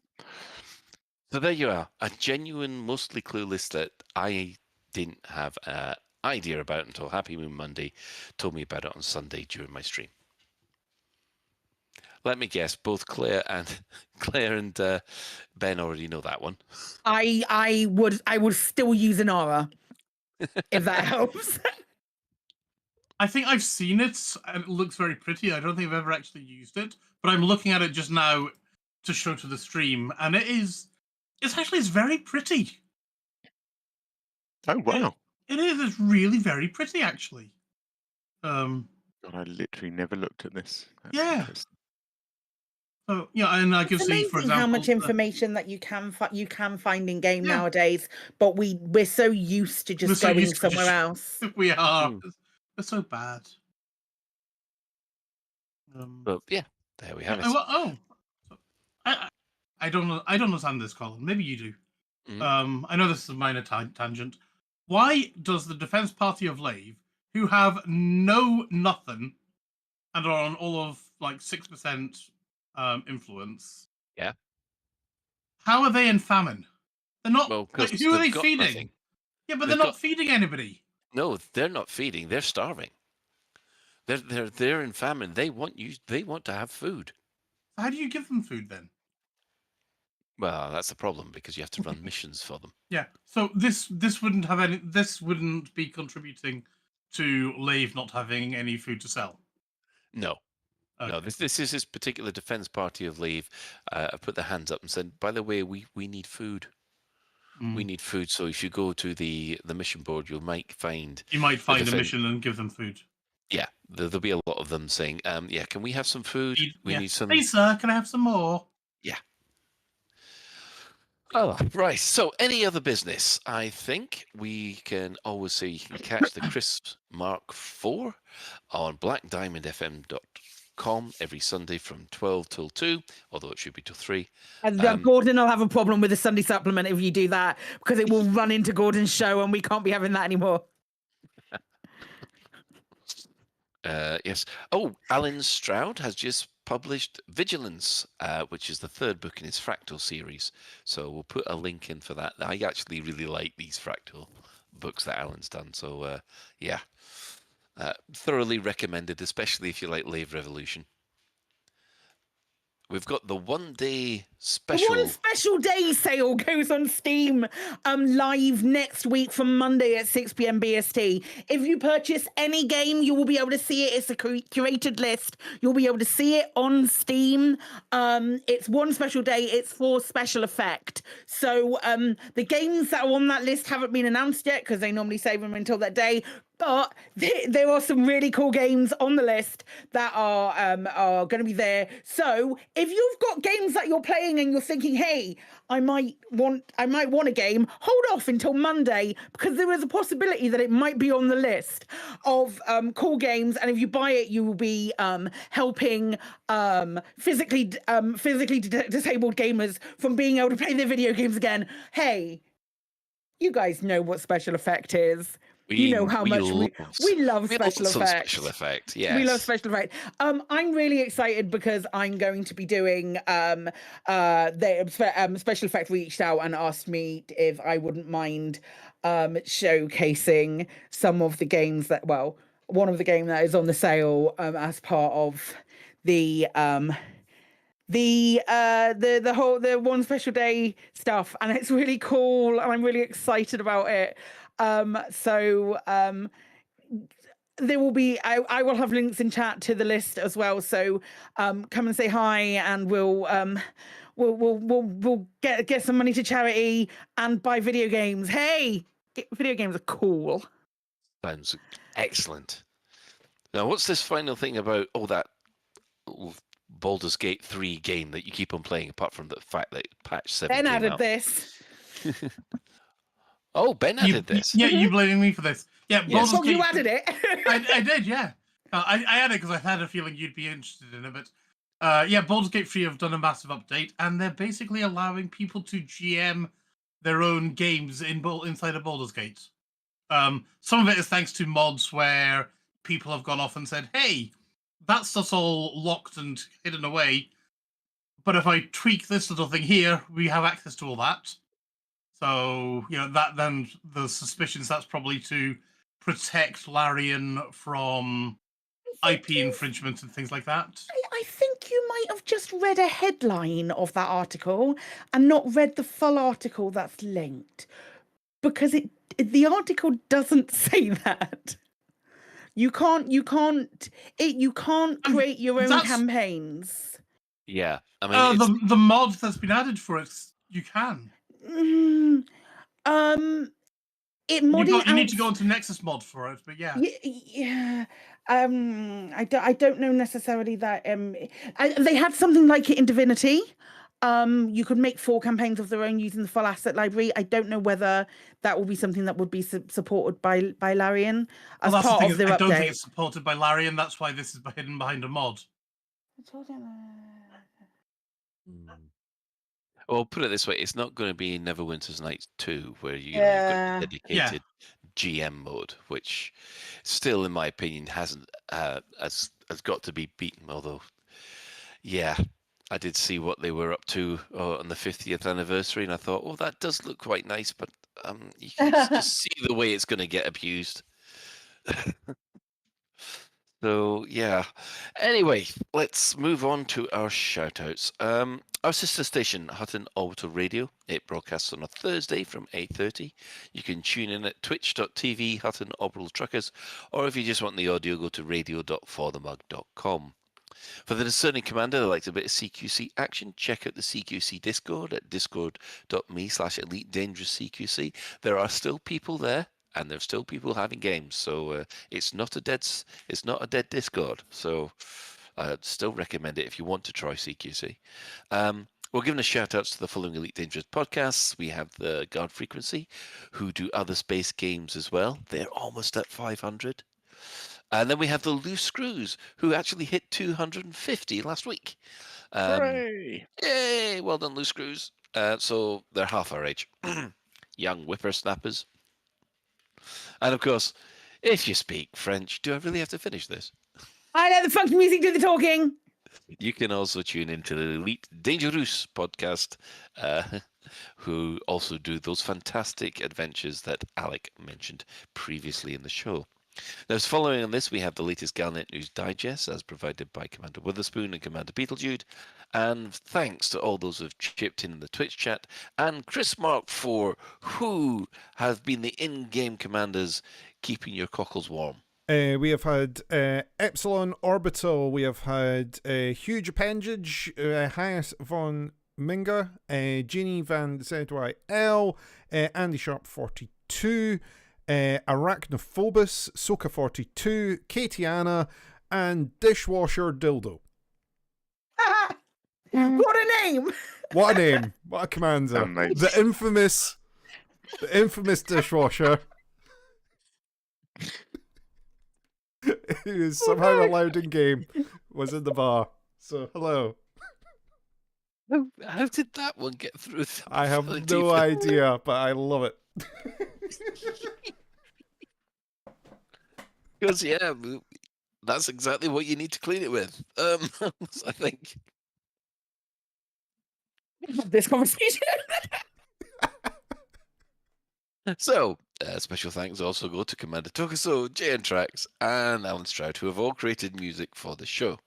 So there you are, a genuine, mostly clueless that I didn't have an idea about until Happy Moon Monday told me about it on Sunday during my stream. Let me guess, both Claire and Ben already know that one. I would still use an aura if that helps. I think I've seen it, and it looks very pretty. I don't think I've ever actually used it, but I'm looking at it just now to show to the stream, and it's very pretty. Oh, wow. It is. It's really very pretty, actually. God, I literally never looked at this. That's yeah. interesting. So yeah, and I can It's see, amazing for example, how much information that you can find in game nowadays, but we're so used to just going somewhere else. We are. It's so bad. But yeah, there we have it. I don't understand this, Colin. Maybe you do. I know this is a minor tangent. Why does the Defense Party of Lave, who have nothing and are on all of like 6% influence, how are they in famine? They're not. Well, who are they feeding? Nothing. Yeah, but they're not feeding anybody. No, they're not feeding. They're starving. They're in famine. They want to have food. How do you give them food then? Well, that's the problem because you have to run missions for them. Yeah. So this wouldn't have any. This wouldn't be contributing to Lave not having any food to sell. No. Okay. No. This is this particular Defense Party of Lave. Put their hands up and said, "By the way, we need food. We need food. So if you go to the mission board, you might find a mission and give them food. Yeah, there'll be a lot of them saying, "Yeah, can we have some food? We need some." Hey, sir, can I have some more? Yeah. Oh, right. So, any other business? I think we can always say you can catch the Chris Mark IV on blackdiamondfm.com every Sunday from 12 till 2, although it should be till 3. And Gordon will have a problem with the Sunday supplement if you do that, because it will run into Gordon's show and we can't be having that anymore. Yes. Oh, Alan Stroud has just published Vigilance, which is the third book in his Fractal series. So we'll put a link in for that. I actually really like these Fractal books that Alan's done. So yeah, thoroughly recommended, especially if you like Lave Revolution. We've got the one-day special. One special day sale goes on Steam live next week from Monday at 6 p.m. BST. If you purchase any game, you will be able to see it. It's a curated list. You'll be able to see it on Steam. It's one special day. It's for special effect. So the games that are on that list haven't been announced yet because they normally save them until that day. But there are some really cool games on the list that are going to be there. So if you've got games that you're playing and you're thinking, hey, I might want a game, hold off until Monday, because there is a possibility that it might be on the list of cool games. And if you buy it, you will be helping physically disabled gamers from being able to play their video games again. Hey, you guys know what special effect is. You know how much we love special effects. Special effect, yes. We love special effect. I'm really excited because I'm going to be doing special effect reached out and asked me if I wouldn't mind showcasing some of the games that, well, one of the game that is on the sale as part of the one special day stuff, and it's really cool and I'm really excited about it. There will be, I will have links in chat to the list as well. So come and say hi, and we'll get some money to charity and buy video games. Hey, video games are cool. Sounds excellent. Now, what's this final thing about that Baldur's Gate 3 game that you keep on playing, apart from the fact that patch 7 Ben came added out? this. Oh, Ben added this. Yeah, you blaming me for this. Yeah, Yes. Baldur's Gate. You added it. I did, yeah. I added it because I had a feeling you'd be interested in it. But yeah, Baldur's Gate 3 have done a massive update, and they're basically allowing people to GM their own games inside of Baldur's Gate. Some of it is thanks to mods where people have gone off and said, hey, that stuff's all locked and hidden away, but if I tweak this little thing here, we have access to all that. So, that then the suspicions that's probably to protect Larian from IP infringement and things like that. I think you might have just read a headline of that article and not read the full article that's linked, because the article doesn't say that. You can't create your own campaigns. Yeah, I mean, the mod that's been added for it, you can. You need to go into Nexus mod for it, but yeah. Yeah. I don't know necessarily that. They had something like it in Divinity. You could make 4 campaigns of their own using the full asset library. I don't know whether that will be something that would be supported by Larian as part of their update. I don't think it's supported by Larian. That's why this is hidden behind a mod. Well, put it this way: it's not going to be Neverwinter's Nights 2, where you've got dedicated GM mode, which still, in my opinion, hasn't has got to be beaten. Although, yeah, I did see what they were up to on the 50th anniversary, and I thought, oh, that does look quite nice, but you can just see the way it's going to get abused. So, yeah. Anyway, let's move on to our shout-outs. Our sister station, Hutton Orbital Radio, it broadcasts on a Thursday from 8:30. You can tune in at twitch.tv, Hutton Orbital Truckers, or if you just want the audio, go to radio.forthemug.com. For the discerning commander that likes a bit of CQC action, check out the CQC Discord at discord.me/Elite Dangerous CQC. There are still people there, and there's still people having games, so it's not a dead Discord. So I'd still recommend it if you want to try CQC. We're giving a shout outs to the following Elite Dangerous podcasts. We have the Guard Frequency, who do other space games as well. They're almost at 500. And then we have the Loose Screws, who actually hit 250 last week. Hooray! Yay! Well done, Loose Screws. So they're half our age. Young whippersnappers. And of course, if you speak French, do I really have to finish this? I let the funky music do the talking. You can also tune into the Elite Dangerous podcast, who also do those fantastic adventures that Alec mentioned previously in the show. Now, following on this, we have the latest Galnet News Digest, as provided by Commander Witherspoon and Commander Beetlejude. And thanks to all those who've chipped in the Twitch chat, and Chris Mark IV, who have been the in-game commanders keeping your cockles warm. We have had Epsilon Orbital, we have had Huge Appendage, Hayes von Minga, Jeannie van ZYL, Andy Sharp 42, Arachnophobus, Soka 42, Katiana, and Dishwasher Dildo. What a name! What a name! What a commander! Amazing. The infamous Dishwasher. Who is somehow allowed in game, was in the bar. So hello. How did that one get through? I have no idea, but I love it. Because yeah, that's exactly what you need to clean it with. I think. This conversation. So, special thanks also go to Commander Tokuso, JN Trax, and Alan Stroud, who have all created music for the show.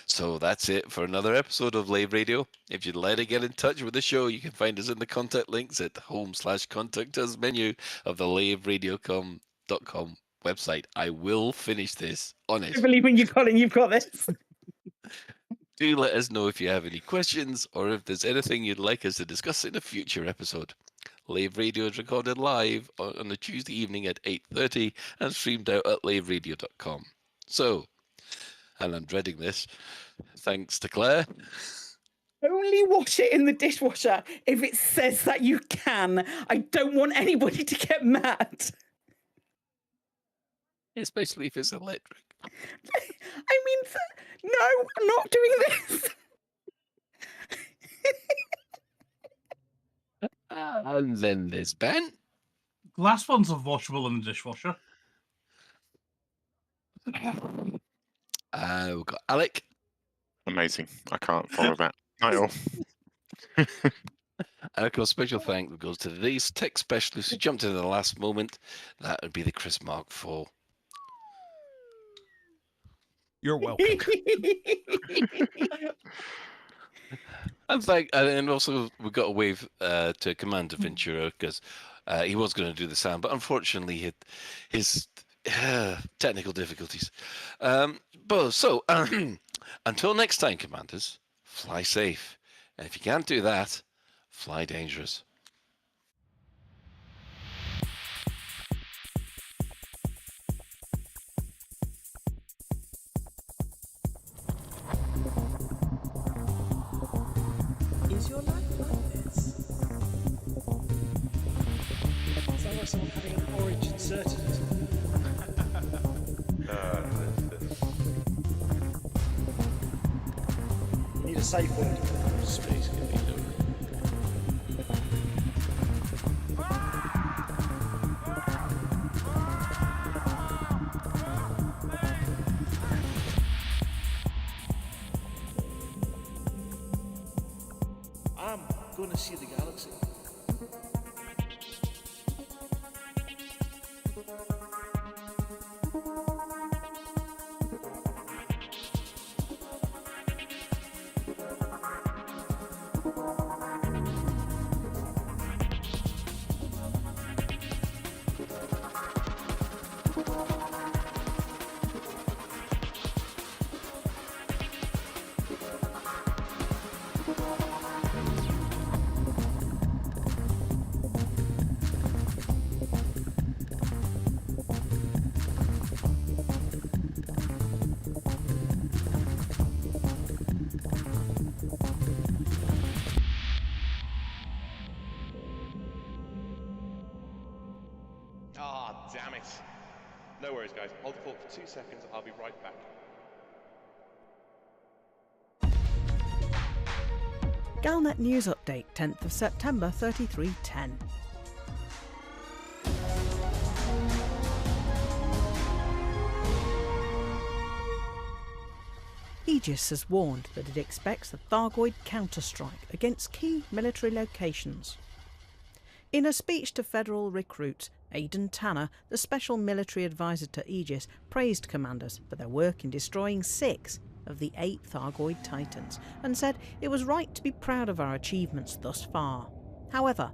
So that's it for another episode of Lave Radio. If you'd like to get in touch with the show, you can find us in the contact links at home/contact us menu of the laveradio.com website. I will finish this, honest. I believe in you, Colin. You've got this. Do let us know if you have any questions or if there's anything you'd like us to discuss in a future episode. Lave Radio is recorded live on a Tuesday evening at 8:30 and streamed out at laveradio.com. So, and I'm dreading this, thanks to Claire. Only wash it in the dishwasher if it says that you can. I don't want anybody to get mad. Especially if it's electric. I mean, no, I'm not doing this. And then there's Ben. Glass ones are washable in the dishwasher. We've got Alec. Amazing. I can't follow that title. And of course, special thanks goes to today's tech specialist who jumped in at the last moment. That would be the Chris Mark IV. You're welcome. And also we got a wave to Commander Ventura because he was going to do the sound, but unfortunately his technical difficulties. So until next time, Commanders, fly safe, and if you can't do that, fly dangerous. Is your life like this? Sounds like someone having an orange inserted. You need a safe word. Space can be done. I'm gonna see the galaxy. Nice. No worries, guys. Hold the fort for 2 seconds. I'll be right back. Galnet News Update, 10th of September 3310. Aegis has warned that it expects a Thargoid counterstrike against key military locations. In a speech to federal recruits, Aidan Tanner, the special military advisor to Aegis, praised commanders for their work in destroying 6 of the 8 Thargoid Titans and said it was right to be proud of our achievements thus far. However,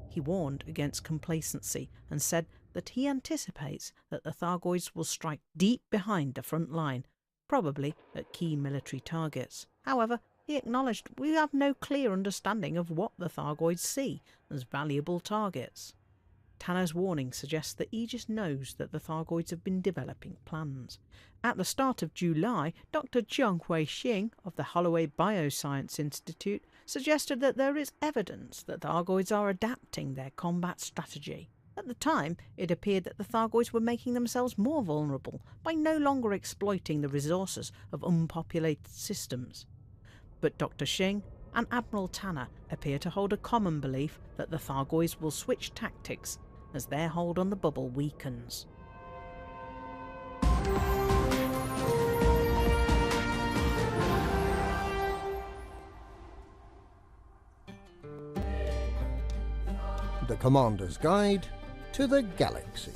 he warned against complacency and said that he anticipates that the Thargoids will strike deep behind the front line, probably at key military targets. However, he acknowledged we have no clear understanding of what the Thargoids see as valuable targets. Tanner's warning suggests that Aegis knows that the Thargoids have been developing plans. At the start of July, Dr. Jianghui Xing of the Holloway Bioscience Institute suggested that there is evidence that Thargoids are adapting their combat strategy. At the time, it appeared that the Thargoids were making themselves more vulnerable by no longer exploiting the resources of unpopulated systems. But Dr. Xing and Admiral Tanner appear to hold a common belief that the Thargoids will switch tactics as their hold on the bubble weakens. The Commander's Guide to the Galaxy.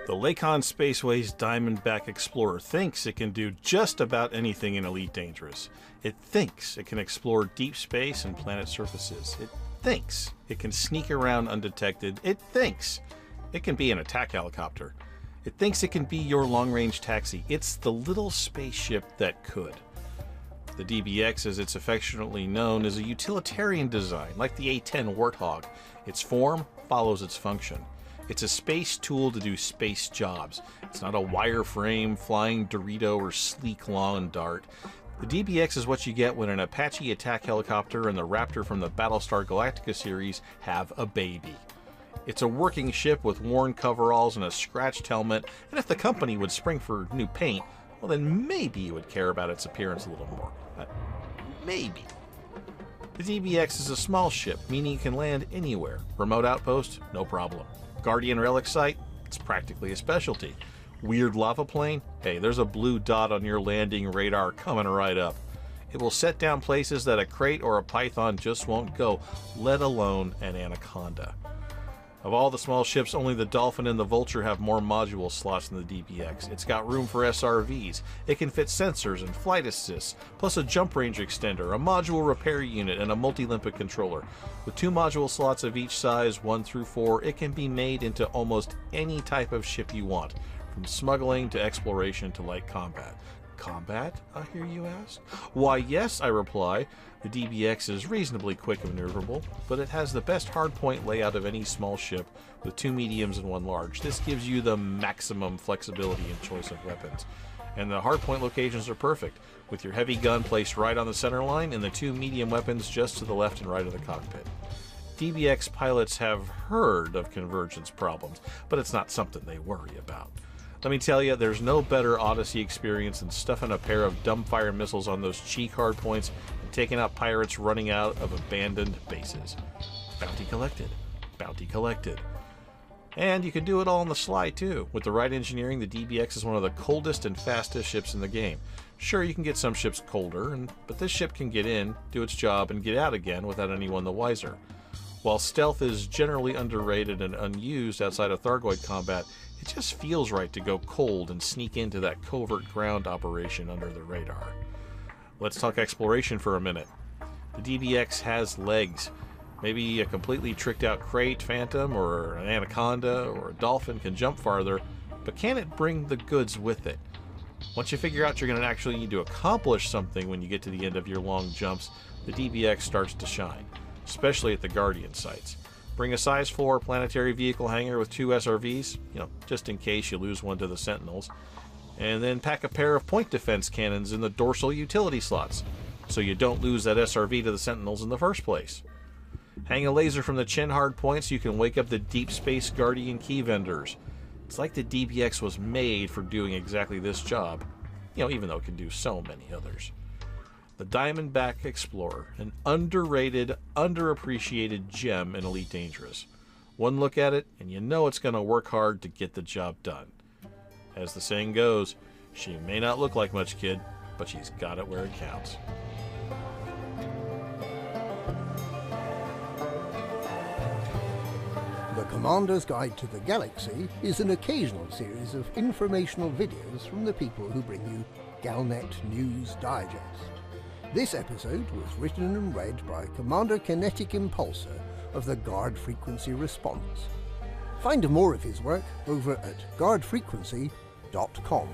The Lakon Spaceway's Diamondback Explorer thinks it can do just about anything in Elite Dangerous. It thinks it can explore deep space and planet surfaces. It thinks it can sneak around undetected. It thinks it can be an attack helicopter. It thinks it can be your long-range taxi. It's the little spaceship that could. The DBX, as it's affectionately known, is a utilitarian design, like the A-10 Warthog. Its form follows its function. It's a space tool to do space jobs. It's not a wireframe, flying Dorito, or sleek lawn dart. The DBX is what you get when an Apache attack helicopter and the Raptor from the Battlestar Galactica series have a baby. It's a working ship with worn coveralls and a scratched helmet, and if the company would spring for new paint, well then maybe you would care about its appearance a little more. Maybe. The DBX is a small ship, meaning it can land anywhere. Remote outpost? No problem. Guardian relic site? It's practically a specialty. Weird lava plane? Hey, there's a blue dot on your landing radar coming right up. It will set down places that a crate or a python just won't go, let alone an anaconda. Of all the small ships, only the Dolphin and the Vulture have more module slots than the DBX. It's got room for SRVs. It can fit sensors and flight assists, plus a jump range extender, a module repair unit, and a multi-limpet controller. With 2 module slots of each size, 1 through 4, it can be made into almost any type of ship you want, from smuggling to exploration to light combat. Combat, I hear you ask? Why, yes, I reply. The DBX is reasonably quick and maneuverable, but it has the best hardpoint layout of any small ship, with 2 mediums and 1 large. This gives you the maximum flexibility in choice of weapons. And the hardpoint locations are perfect, with your heavy gun placed right on the center line and the 2 medium weapons just to the left and right of the cockpit. DBX pilots have heard of convergence problems, but it's not something they worry about. Let me tell you, there's no better Odyssey experience than stuffing a pair of dumbfire missiles on those cheek hardpoints and taking out pirates running out of abandoned bases. Bounty collected. Bounty collected. And you can do it all on the sly, too. With the right engineering, the DBX is one of the coldest and fastest ships in the game. Sure, you can get some ships colder, but this ship can get in, do its job, and get out again without anyone the wiser. While stealth is generally underrated and unused outside of Thargoid combat, it just feels right to go cold and sneak into that covert ground operation under the radar. Let's talk exploration for a minute. The DBX has legs. Maybe a completely tricked out crate, phantom, or an anaconda, or a dolphin can jump farther, but can it bring the goods with it? Once you figure out you're going to actually need to accomplish something when you get to the end of your long jumps, the DBX starts to shine, especially at the Guardian sites. Bring a size 4 planetary vehicle hangar with 2 SRVs, just in case you lose one to the Sentinels. And then pack a pair of point defense cannons in the dorsal utility slots, so you don't lose that SRV to the Sentinels in the first place. Hang a laser from the chin hard point so you can wake up the Deep Space Guardian key vendors. It's like the DBX was made for doing exactly this job, even though it can do so many others. The Diamondback Explorer, an underrated, underappreciated gem in Elite Dangerous. One look at it, and you know it's going to work hard to get the job done. As the saying goes, she may not look like much, kid, but she's got it where it counts. The Commander's Guide to the Galaxy is an occasional series of informational videos from the people who bring you Galnet News Digest. This episode was written and read by Commander Kinetic Impulsor of the Guard Frequency Response. Find more of his work over at guardfrequency.com.